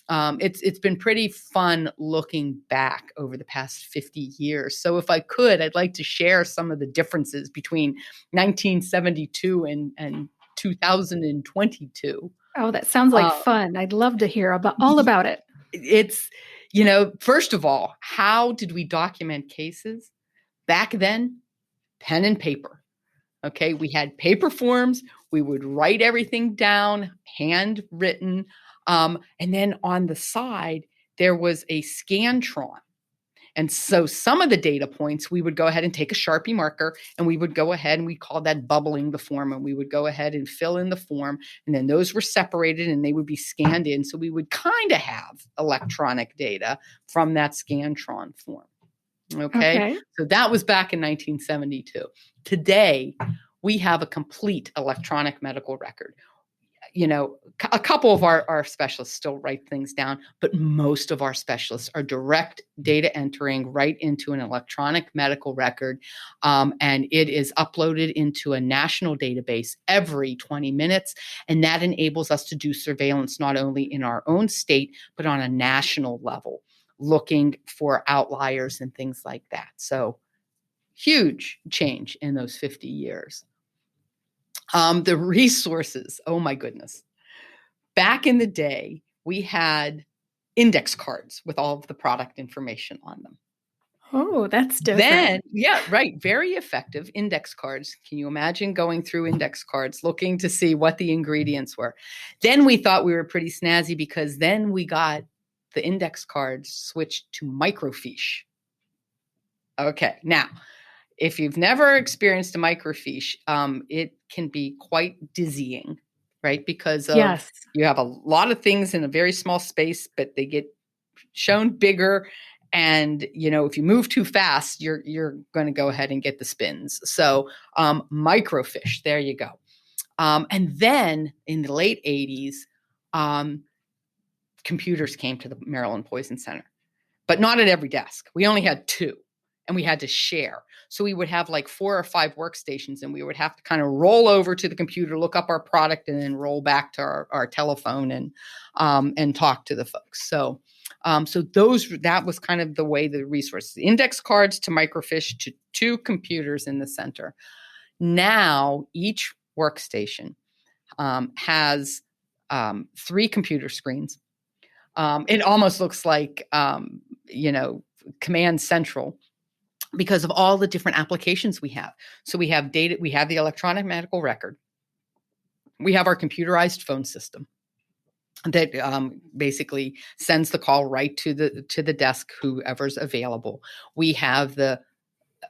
it's been pretty fun looking back over the past 50 years. So if I could, I'd like to share some of the differences between 1972 and 2022. Oh, that sounds like fun. I'd love to hear all about it. It's, first of all, how did we document cases? Back then, pen and paper. Okay, we had paper forms. We would write everything down, handwritten. And then on the side, there was a Scantron. And so some of the data points, we would go ahead and take a Sharpie marker, and we would go ahead and we called that bubbling the form, and we would go ahead and fill in the form. And then those were separated and they would be scanned in. So we would kind of have electronic data from that Scantron form. Okay. So that was back in 1972. Today, we have a complete electronic medical record. a couple of our specialists still write things down, but most of our specialists are direct data entering right into an electronic medical record. And it is uploaded into a national database every 20 minutes. And that enables us to do surveillance not only in our own state, but on a national level, looking for outliers and things like that. So huge change in those 50 years. The resources, oh my goodness. Back in the day, we had index cards with all of the product information on them. Oh, that's different. Then, yeah, right. Very effective index cards. Can you imagine going through index cards, looking to see what the ingredients were? Then we thought we were pretty snazzy because then we got the index cards switched to microfiche. Okay, now, if you've never experienced a microfiche, it can be quite dizzying, right? Because you have a lot of things in a very small space, but they get shown bigger. And, if you move too fast, you're going to go ahead and get the spins. So microfiche, there you go. And then in the late 80s, computers came to the Maryland Poison Center, but not at every desk. We only had 2. And we had to share. So we would have like 4 or 5 workstations, and we would have to kind of roll over to the computer, look up our product, and then roll back to our telephone and talk to the folks. So that was kind of the way the resources, index cards to microfiche to 2 computers in the center. Now each workstation has 3 computer screens. It almost looks like Command Central, because of all the different applications we have. So we have data, we have the electronic medical record. We have our computerized phone system that basically sends the call right to the desk, whoever's available. We have the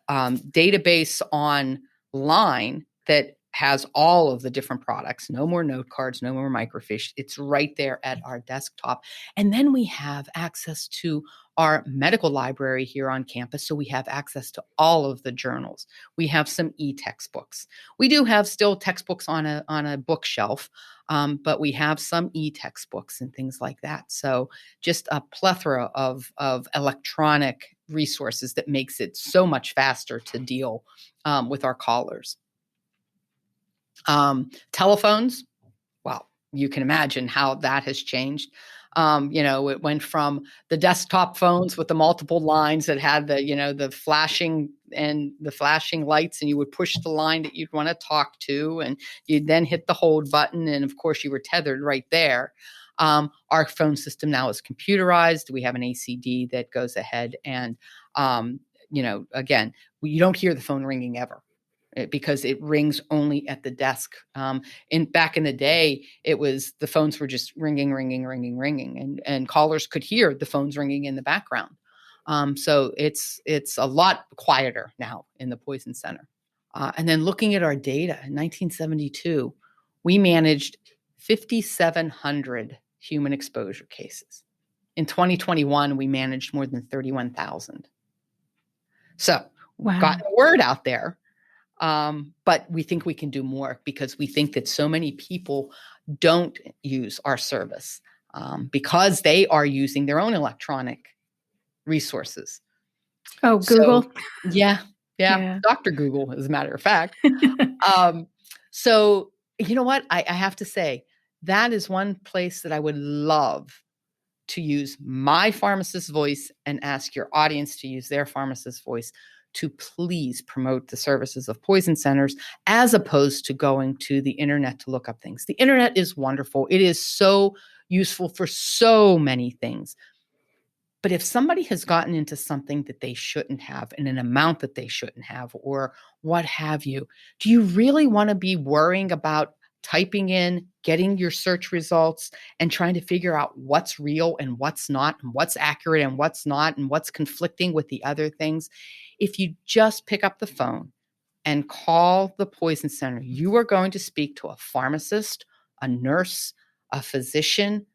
database online that has all of the different products. No more note cards, no more microfiche. It's right there at our desktop. And then we have access to our medical library here on campus. So we have access to all of the journals. We have some e-textbooks. We do have still textbooks on a bookshelf, but we have some e-textbooks and things like that. So just a plethora of electronic resources that makes it so much faster to deal with our callers. Telephones, well, you can imagine how that has changed. It went from the desktop phones with the multiple lines that had the flashing lights, and you would push the line that you'd want to talk to, and you'd then hit the hold button, and of course you were tethered right there. Our phone system now is computerized. We have an ACD that goes ahead and, again, you don't hear the phone ringing ever, because it rings only at the desk. Back in the day, it was the phones were just ringing, and callers could hear the phones ringing in the background. So it's a lot quieter now in the Poison Center. And then looking at our data, in 1972, we managed 5,700 human exposure cases. In 2021, we managed more than 31,000. So got the word out there. But we think we can do more, because we think that so many people don't use our service because they are using their own electronic resources. Oh, Google. So, yeah. Dr. Google, as a matter of fact. So you know what? I have to say, that is one place that I would love to use my pharmacist's voice and ask your audience to use their pharmacist's voice to please promote the services of poison centers, as opposed to going to the internet to look up things. The internet is wonderful. It is so useful for so many things. But if somebody has gotten into something that they shouldn't have in an amount that they shouldn't have, or what have you, do you really want to be worrying about typing in, getting your search results, and trying to figure out what's real and what's not, and what's accurate and what's not, and what's conflicting with the other things? If you just pick up the phone and call the Poison Center, you are going to speak to a pharmacist, a nurse, a physician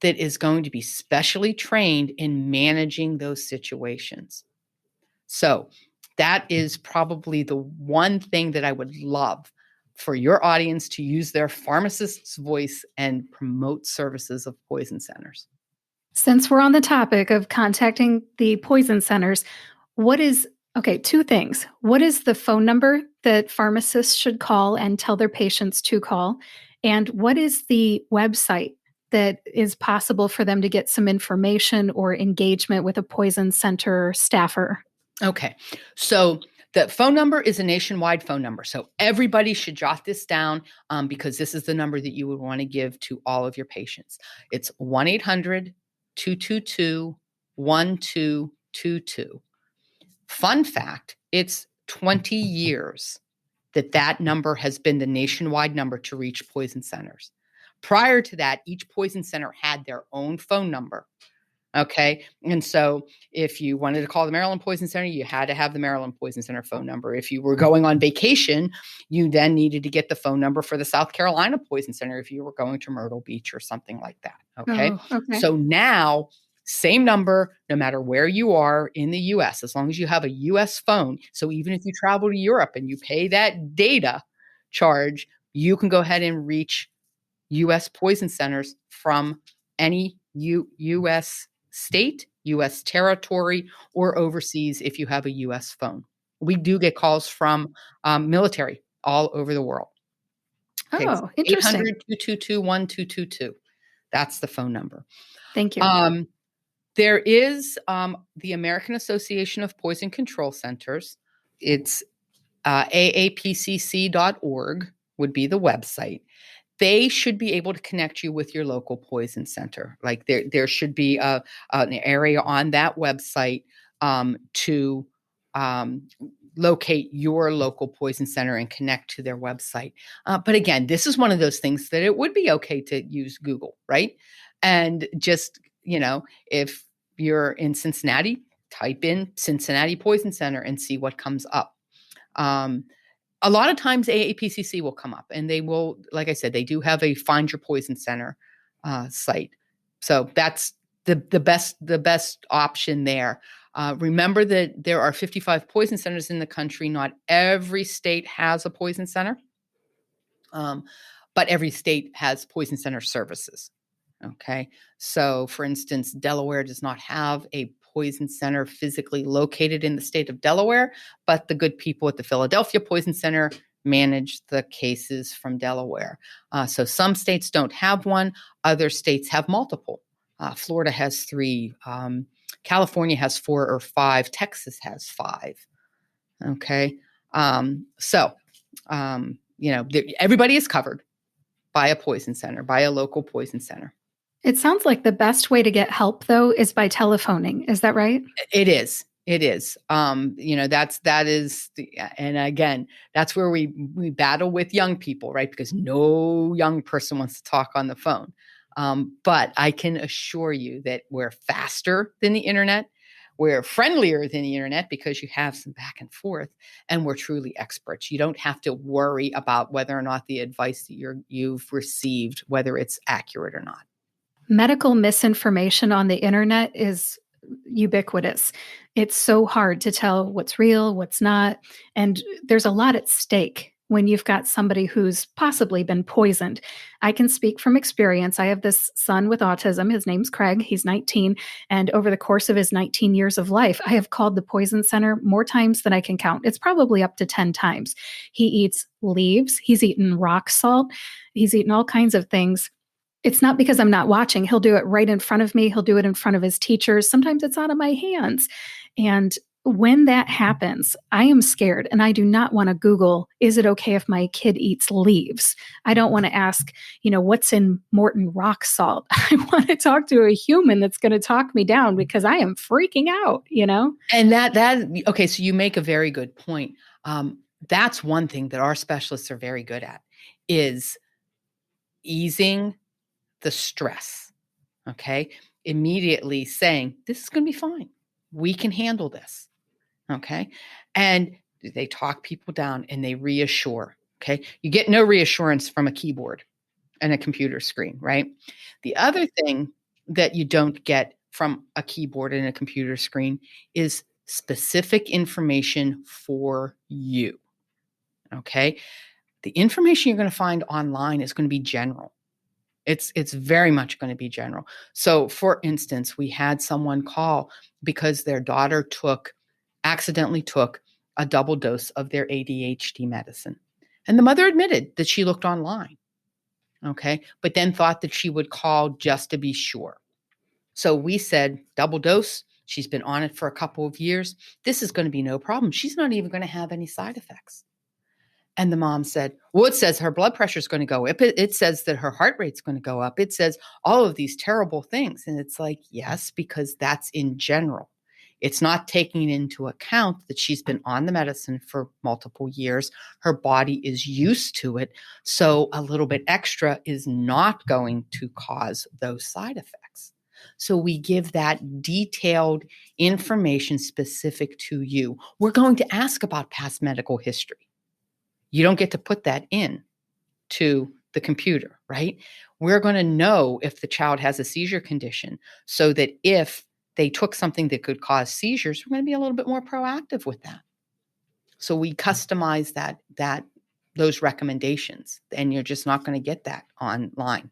that is going to be specially trained in managing those situations. So that is probably the one thing that I would love for your audience to use their pharmacist's voice and promote services of poison centers. Since we're on the topic of contacting the poison centers, two things. What is the phone number that pharmacists should call and tell their patients to call? And what is the website that is possible for them to get some information or engagement with a poison center staffer? Okay. So the phone number is a nationwide phone number. So everybody should jot this down because this is the number that you would want to give to all of your patients. It's 1-800-222-1222. Fun fact, it's 20 years that number has been the nationwide number to reach poison centers. Prior to that, each poison center had their own phone number. Okay. And so if you wanted to call the Maryland Poison Center, you had to have the Maryland Poison Center phone number. If you were going on vacation, you then needed to get the phone number for the South Carolina Poison Center if you were going to Myrtle Beach or something like that. Okay. Oh, okay. So now, same number, no matter where you are in the US, as long as you have a US phone. So even if you travel to Europe and you pay that data charge, you can go ahead and reach US poison centers from any US state, US territory, or overseas if you have a US phone. We do get calls from military all over the world. Okay, Oh, interesting. 800-222-1222. That's the phone number. Thank you. There is the American Association of Poison Control Centers. It's aapcc.org would be the website. They should be able to connect you with your local poison center. Like there should be an area on that website to locate your local poison center and connect to their website. But again, this is one of those things that it would be okay to use Google, right? And just, if you're in Cincinnati, type in Cincinnati Poison Center and see what comes up. A lot of times AAPCC will come up and they will, like I said, they do have a Find Your Poison Center site. So that's the best option there. Remember that there are 55 poison centers in the country. Not every state has a poison center, but every state has poison center services. Okay. So for instance, Delaware does not have a poison center physically located in the state of Delaware, but the good people at the Philadelphia Poison Center manage the cases from Delaware. So some states don't have one. Other states have multiple. Florida has 3. California has 4 or 5. Texas has 5. Okay. Everybody is covered by a poison center, by a local poison center. It sounds like the best way to get help, though, is by telephoning. Is that right? It is. It is. And again, that's where we battle with young people, right? Because no young person wants to talk on the phone. But I can assure you that we're faster than the internet. We're friendlier than the internet because you have some back and forth, and we're truly experts. You don't have to worry about whether or not the advice that you've received, whether it's accurate or not. Medical misinformation on the internet is ubiquitous. It's so hard to tell what's real, what's not. And there's a lot at stake when you've got somebody who's possibly been poisoned. I can speak from experience. I have this son with autism. His name's Craig. He's 19. And over the course of his 19 years of life, I have called the poison center more times than I can count. It's probably up to 10 times. He eats leaves. He's eaten rock salt. He's eaten all kinds of things. It's not because I'm not watching. He'll do it right in front of me. He'll do it in front of his teachers. Sometimes it's out of my hands. And when that happens, I am scared, and I do not want to Google, is it okay if my kid eats leaves? I don't want to ask, what's in Morton rock salt? I want to talk to a human that's going to talk me down because I am freaking out, And okay, so you make a very good point. That's one thing that our specialists are very good at, is easing the stress. Okay. Immediately saying, this is going to be fine. We can handle this. Okay. And they talk people down and they reassure. Okay. You get no reassurance from a keyboard and a computer screen, right? The other thing that you don't get from a keyboard and a computer screen is specific information for you. Okay. The information you're going to find online is going to be general. It's very much going to be general. So, for instance, we had someone call because their daughter accidentally took a double dose of their ADHD medicine. And the mother admitted that she looked online, okay, but then thought that she would call just to be sure. So we said, double dose. She's been on it for a couple of years. This is going to be no problem. She's not even going to have any side effects. And the mom said, well, it says her blood pressure is going to go up. It says that her heart rate's going to go up. It says all of these terrible things. And it's like, yes, because that's in general. It's not taking into account that she's been on the medicine for multiple years. Her body is used to it. So a little bit extra is not going to cause those side effects. So we give that detailed information specific to you. We're going to ask about past medical history. You don't get to put that in to the computer, right? We're going to know if the child has a seizure condition so that if they took something that could cause seizures, we're going to be a little bit more proactive with that. So we customize those recommendations, and you're just not going to get that online.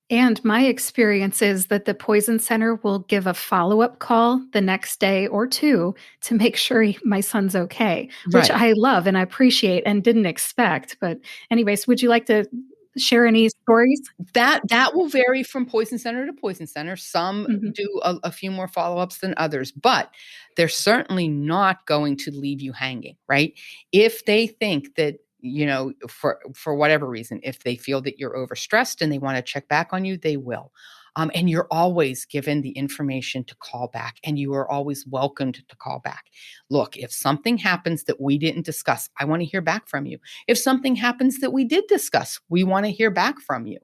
And my experience is that the Poison Center will give a follow-up call the next day or two to make sure my son's okay, which Right. I love and I appreciate and didn't expect. But anyways, would you like to share any stories? That will vary from poison center to poison center. Some do a few more follow-ups than others, but they're certainly not going to leave you hanging, right? If they think that, for whatever reason, if they feel that you're overstressed and they want to check back on you, they will. And you're always given the information to call back, and you are always welcomed to call back. Look, if something happens that we didn't discuss, I want to hear back from you. If something happens that we did discuss, we want to hear back from you.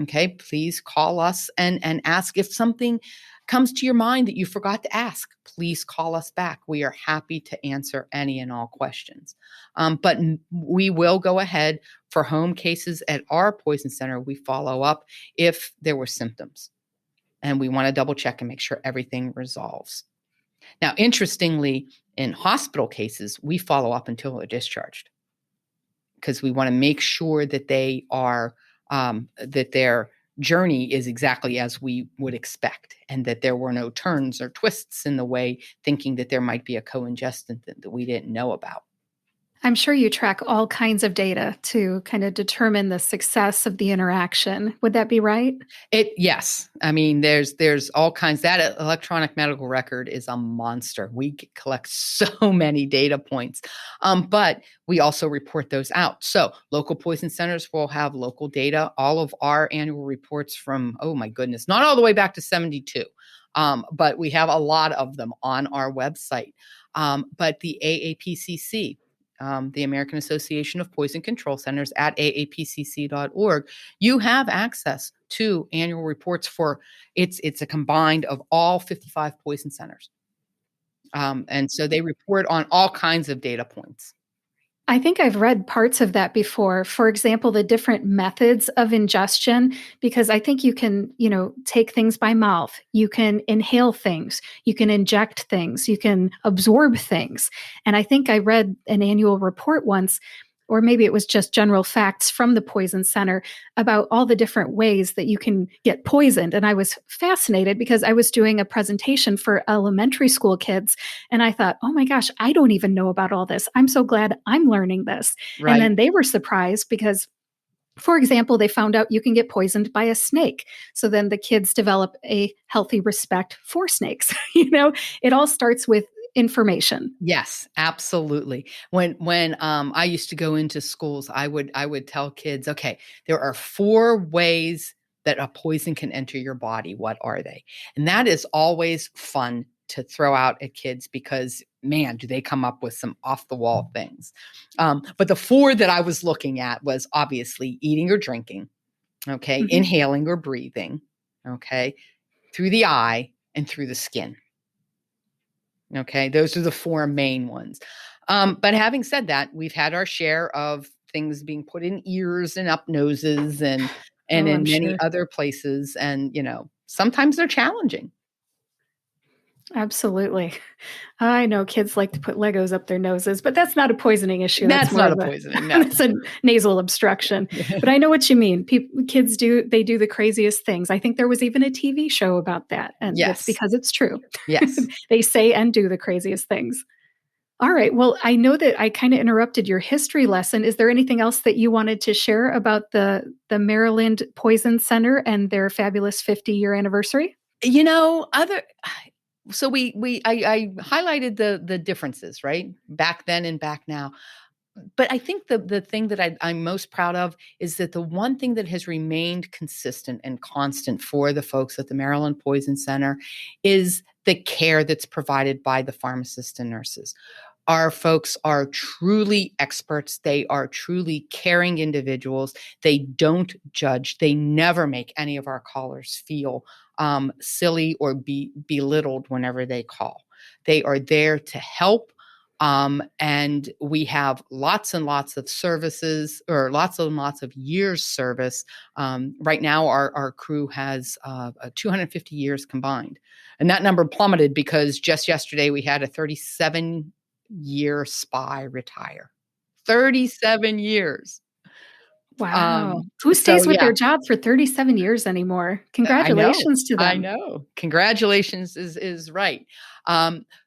Okay, please call us and ask. If something comes to your mind that you forgot to ask, please call us back. We are happy to answer any and all questions. But we will go ahead for home cases at our poison center. We follow up if there were symptoms, and we want to double check and make sure everything resolves. Now, interestingly, in hospital cases, we follow up until they're discharged because we want to make sure that they are that their journey is exactly as we would expect, and that there were no turns or twists in the way, thinking that there might be a co-ingestant that we didn't know about. I'm sure you track all kinds of data to kind of determine the success of the interaction. Would that be right? Yes. I mean, there's all kinds. That electronic medical record is a monster. We collect so many data points, but we also report those out. So local poison centers will have local data. All of our annual reports from, oh my goodness, not all the way back to 72, but we have a lot of them on our website. But the AAPCC, the American Association of Poison Control Centers, at aapcc.org, you have access to annual reports for it's a combined of all 55 poison centers. And so they report on all kinds of data points. I think I've read parts of that before. For example, the different methods of ingestion, because I think you can, take things by mouth, you can inhale things, you can inject things, you can absorb things. And I think I read an annual report once, or maybe it was just general facts from the Poison Center about all the different ways that you can get poisoned. And I was fascinated because I was doing a presentation for elementary school kids. And I thought, oh my gosh, I don't even know about all this. I'm so glad I'm learning this. Right. And then they were surprised because, for example, they found out you can get poisoned by a snake. So then the kids develop a healthy respect for snakes. It all starts with information. Yes, absolutely. When I used to go into schools, I would tell kids, okay, there are 4 ways that a poison can enter your body. What are they? And that is always fun to throw out at kids because, man, do they come up with some off the wall things. But the 4 that I was looking at was obviously eating or drinking, okay, inhaling or breathing, okay, through the eye and through the skin. Okay, those are the 4 main ones. But having said that, we've had our share of things being put in ears and up noses and in many other places. And, sometimes they're challenging. Absolutely. I know kids like to put Legos up their noses, but that's not a poisoning issue. That's That's more not of a a poisoning, no. that's a nasal obstruction. But I know what you mean. Kids they do the craziest things. I think there was even a TV show about that, and that's Yes, because it's true. yes. They say and do the craziest things. All right. Well, I know that I kind of interrupted your history lesson. Is there anything else that you wanted to share about the Maryland Poison Center and their fabulous 50-year anniversary? Other so I highlighted the differences, right? Back then and back now. But I think the thing that I'm most proud of is that the one thing that has remained consistent and constant for the folks at the Maryland Poison Center is the care that's provided by the pharmacists and nurses. Our folks are truly experts. They are truly caring individuals. They don't judge. They never make any of our callers feel silly or belittled whenever they call. They are there to help. And we have lots and lots of services, or lots and lots of years service. Right now, our crew has 250 years combined. And that number plummeted because just yesterday we had a 37-year spy retire. 37 years. Wow. Who So stays with yeah, their job for 37 years anymore? I know. Congratulations to I them. know. Congratulations is right.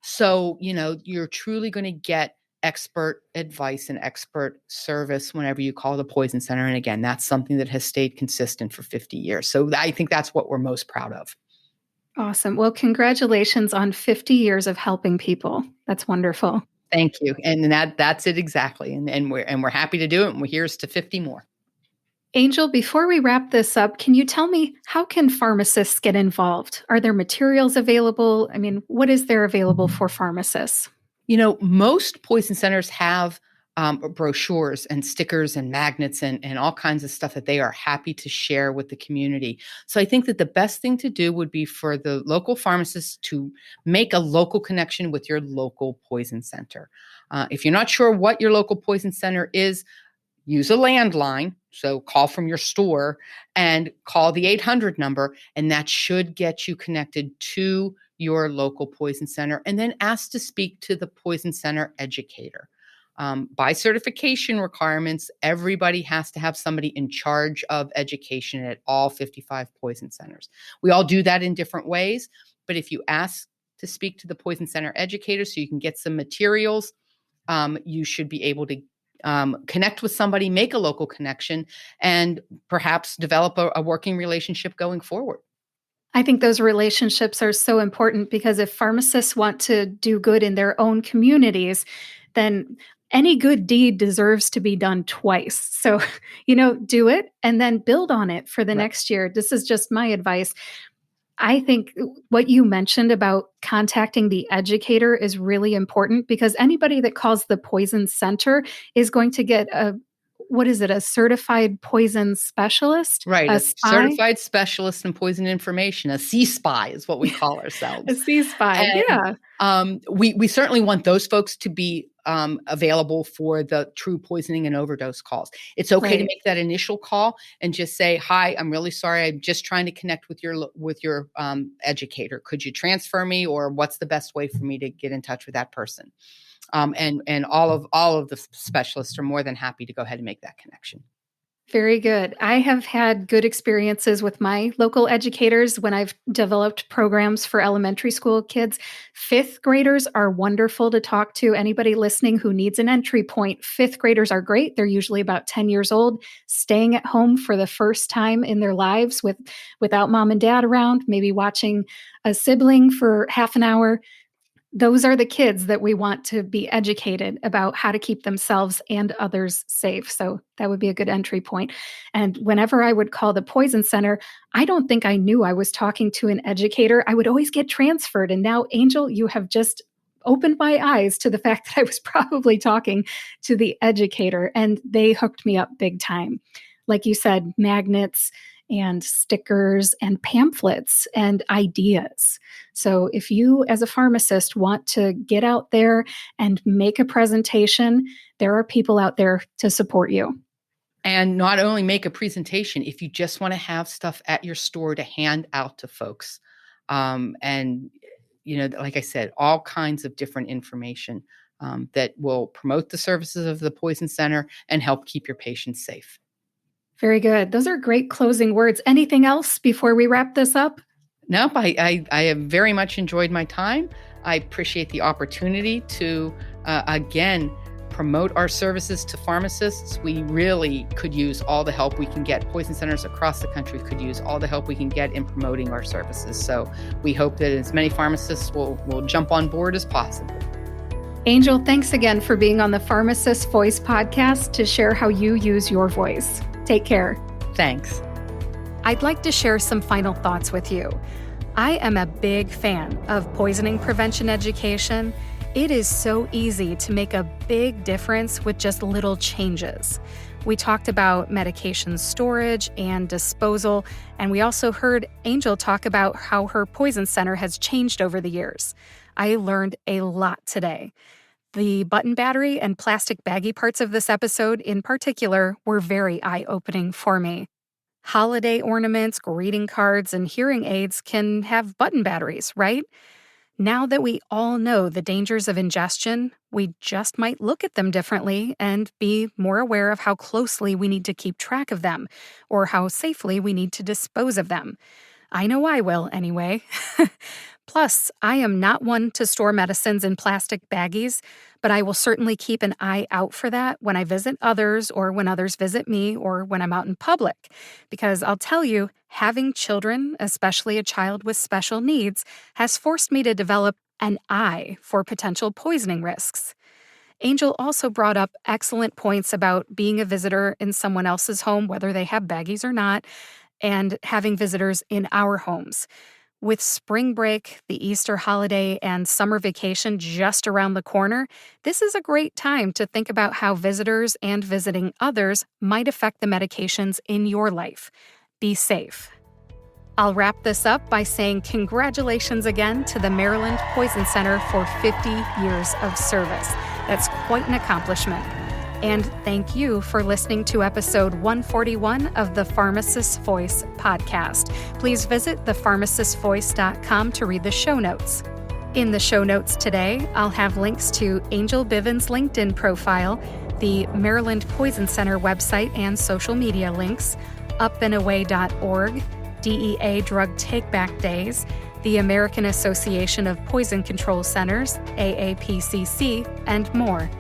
So you're truly going to get expert advice and expert service whenever you call the Poison Center. And again, that's something that has stayed consistent for 50 years. So I think that's what we're most proud of. Awesome. Well, congratulations on 50 years of helping people. That's wonderful. Thank you. And that's it exactly. And we're happy to do it. And here's to 50 more. Angel, before we wrap this up, can you tell me how can pharmacists get involved? Are there materials available? I mean, what is there available for pharmacists? Most poison centers have brochures and stickers and magnets and all kinds of stuff that they are happy to share with the community. So I think that the best thing to do would be for the local pharmacists to make a local connection with your local poison center. If you're not sure what your local poison center is, use a landline. So call from your store and call the 800 number, and that should get you connected to your local poison center, and then ask to speak to the poison center educator. By certification requirements, everybody has to have somebody in charge of education at all 55 poison centers. We all do that in different ways, but if you ask to speak to the poison center educator so you can get some materials, you should be able to connect with somebody, make a local connection, and perhaps develop a working relationship going forward. I think those relationships are so important because if pharmacists want to do good in their own communities, then any good deed deserves to be done twice. So, do it and then build on it for the Right. next year. This is just my advice. I think what you mentioned about contacting the educator is really important because anybody that calls the poison center is going to get a certified poison specialist, Right. a A spy, certified specialist in poison information, a CSPI is what we call a ourselves. C spy. And Yeah. we certainly want those folks to be available for the true poisoning and overdose calls. It's okay to Right. make that initial call and just say, "Hi, I'm really sorry. I'm just trying to connect with your educator. Could you transfer me, or what's the best way for me to get in touch with that person?" And all of the specialists are more than happy to go ahead and make that connection. Very good. I have had good experiences with my local educators when I've developed programs for elementary school kids. Fifth graders are wonderful to talk to. Anybody listening who needs an entry point, fifth graders are great. They're usually about 10 years old, staying at home for the first time in their lives without mom and dad around, maybe watching a sibling for half an hour. Those are the kids that we want to be educated about how to keep themselves and others safe. So that would be a good entry point. And whenever I would call the poison center, I don't think I knew I was talking to an educator. I would always get transferred. And now, Angel, you have just opened my eyes to the fact that I was probably talking to the educator, and they hooked me up big time. Like you said, magnets and stickers and pamphlets and ideas. So if you as a pharmacist want to get out there and make a presentation, there are people out there to support you. And not only make a presentation, if you just want to have stuff at your store to hand out to folks. And like I said, all kinds of different information that will promote the services of the Poison Center and help keep your patients safe. Very good. Those are great closing words. Anything else before we wrap this up? Nope, I have very much enjoyed my time. I appreciate the opportunity to, again, promote our services to pharmacists. We really could use all the help we can get. Poison centers across the country could use all the help we can get in promoting our services. So we hope that as many pharmacists will jump on board as possible. Angel, thanks again for being on the Pharmacist Voice podcast to share how you use your voice. Take care. Thanks. I'd like to share some final thoughts with you. I am a big fan of poisoning prevention education. It is so easy to make a big difference with just little changes. We talked about medication storage and disposal, and we also heard Angel talk about how her poison center has changed over the years. I learned a lot today. The button battery and plastic baggie parts of this episode in particular were very eye-opening for me. Holiday ornaments, greeting cards, and hearing aids can have button batteries, right? Now that we all know the dangers of ingestion, we just might look at them differently and be more aware of how closely we need to keep track of them, or how safely we need to dispose of them. I know I will, anyway. Plus, I am not one to store medicines in plastic baggies, but I will certainly keep an eye out for that when I visit others or when others visit me or when I'm out in public. Because I'll tell you, having children, especially a child with special needs, has forced me to develop an eye for potential poisoning risks. Angel also brought up excellent points about being a visitor in someone else's home, whether they have baggies or not, and having visitors in our homes. With spring break, the Easter holiday, and summer vacation just around the corner, this is a great time to think about how visitors and visiting others might affect the medications in your life. Be safe. I'll wrap this up by saying congratulations again to the Maryland Poison Center for 50 years of service. That's quite an accomplishment. And thank you for listening to episode 141 of the Pharmacist's Voice podcast. Please visit thepharmacistvoice.com to read the show notes. In the show notes today, I'll have links to Angel Bivens' LinkedIn profile, the Maryland Poison Center website and social media links, upandaway.org, DEA Drug Take-Back Days, the American Association of Poison Control Centers, AAPCC, and more.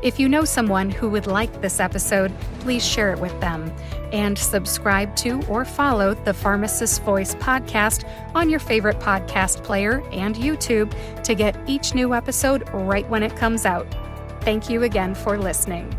If you know someone who would like this episode, please share it with them. And subscribe to or follow the Pharmacist's Voice podcast on your favorite podcast player and YouTube to get each new episode right when it comes out. Thank you again for listening.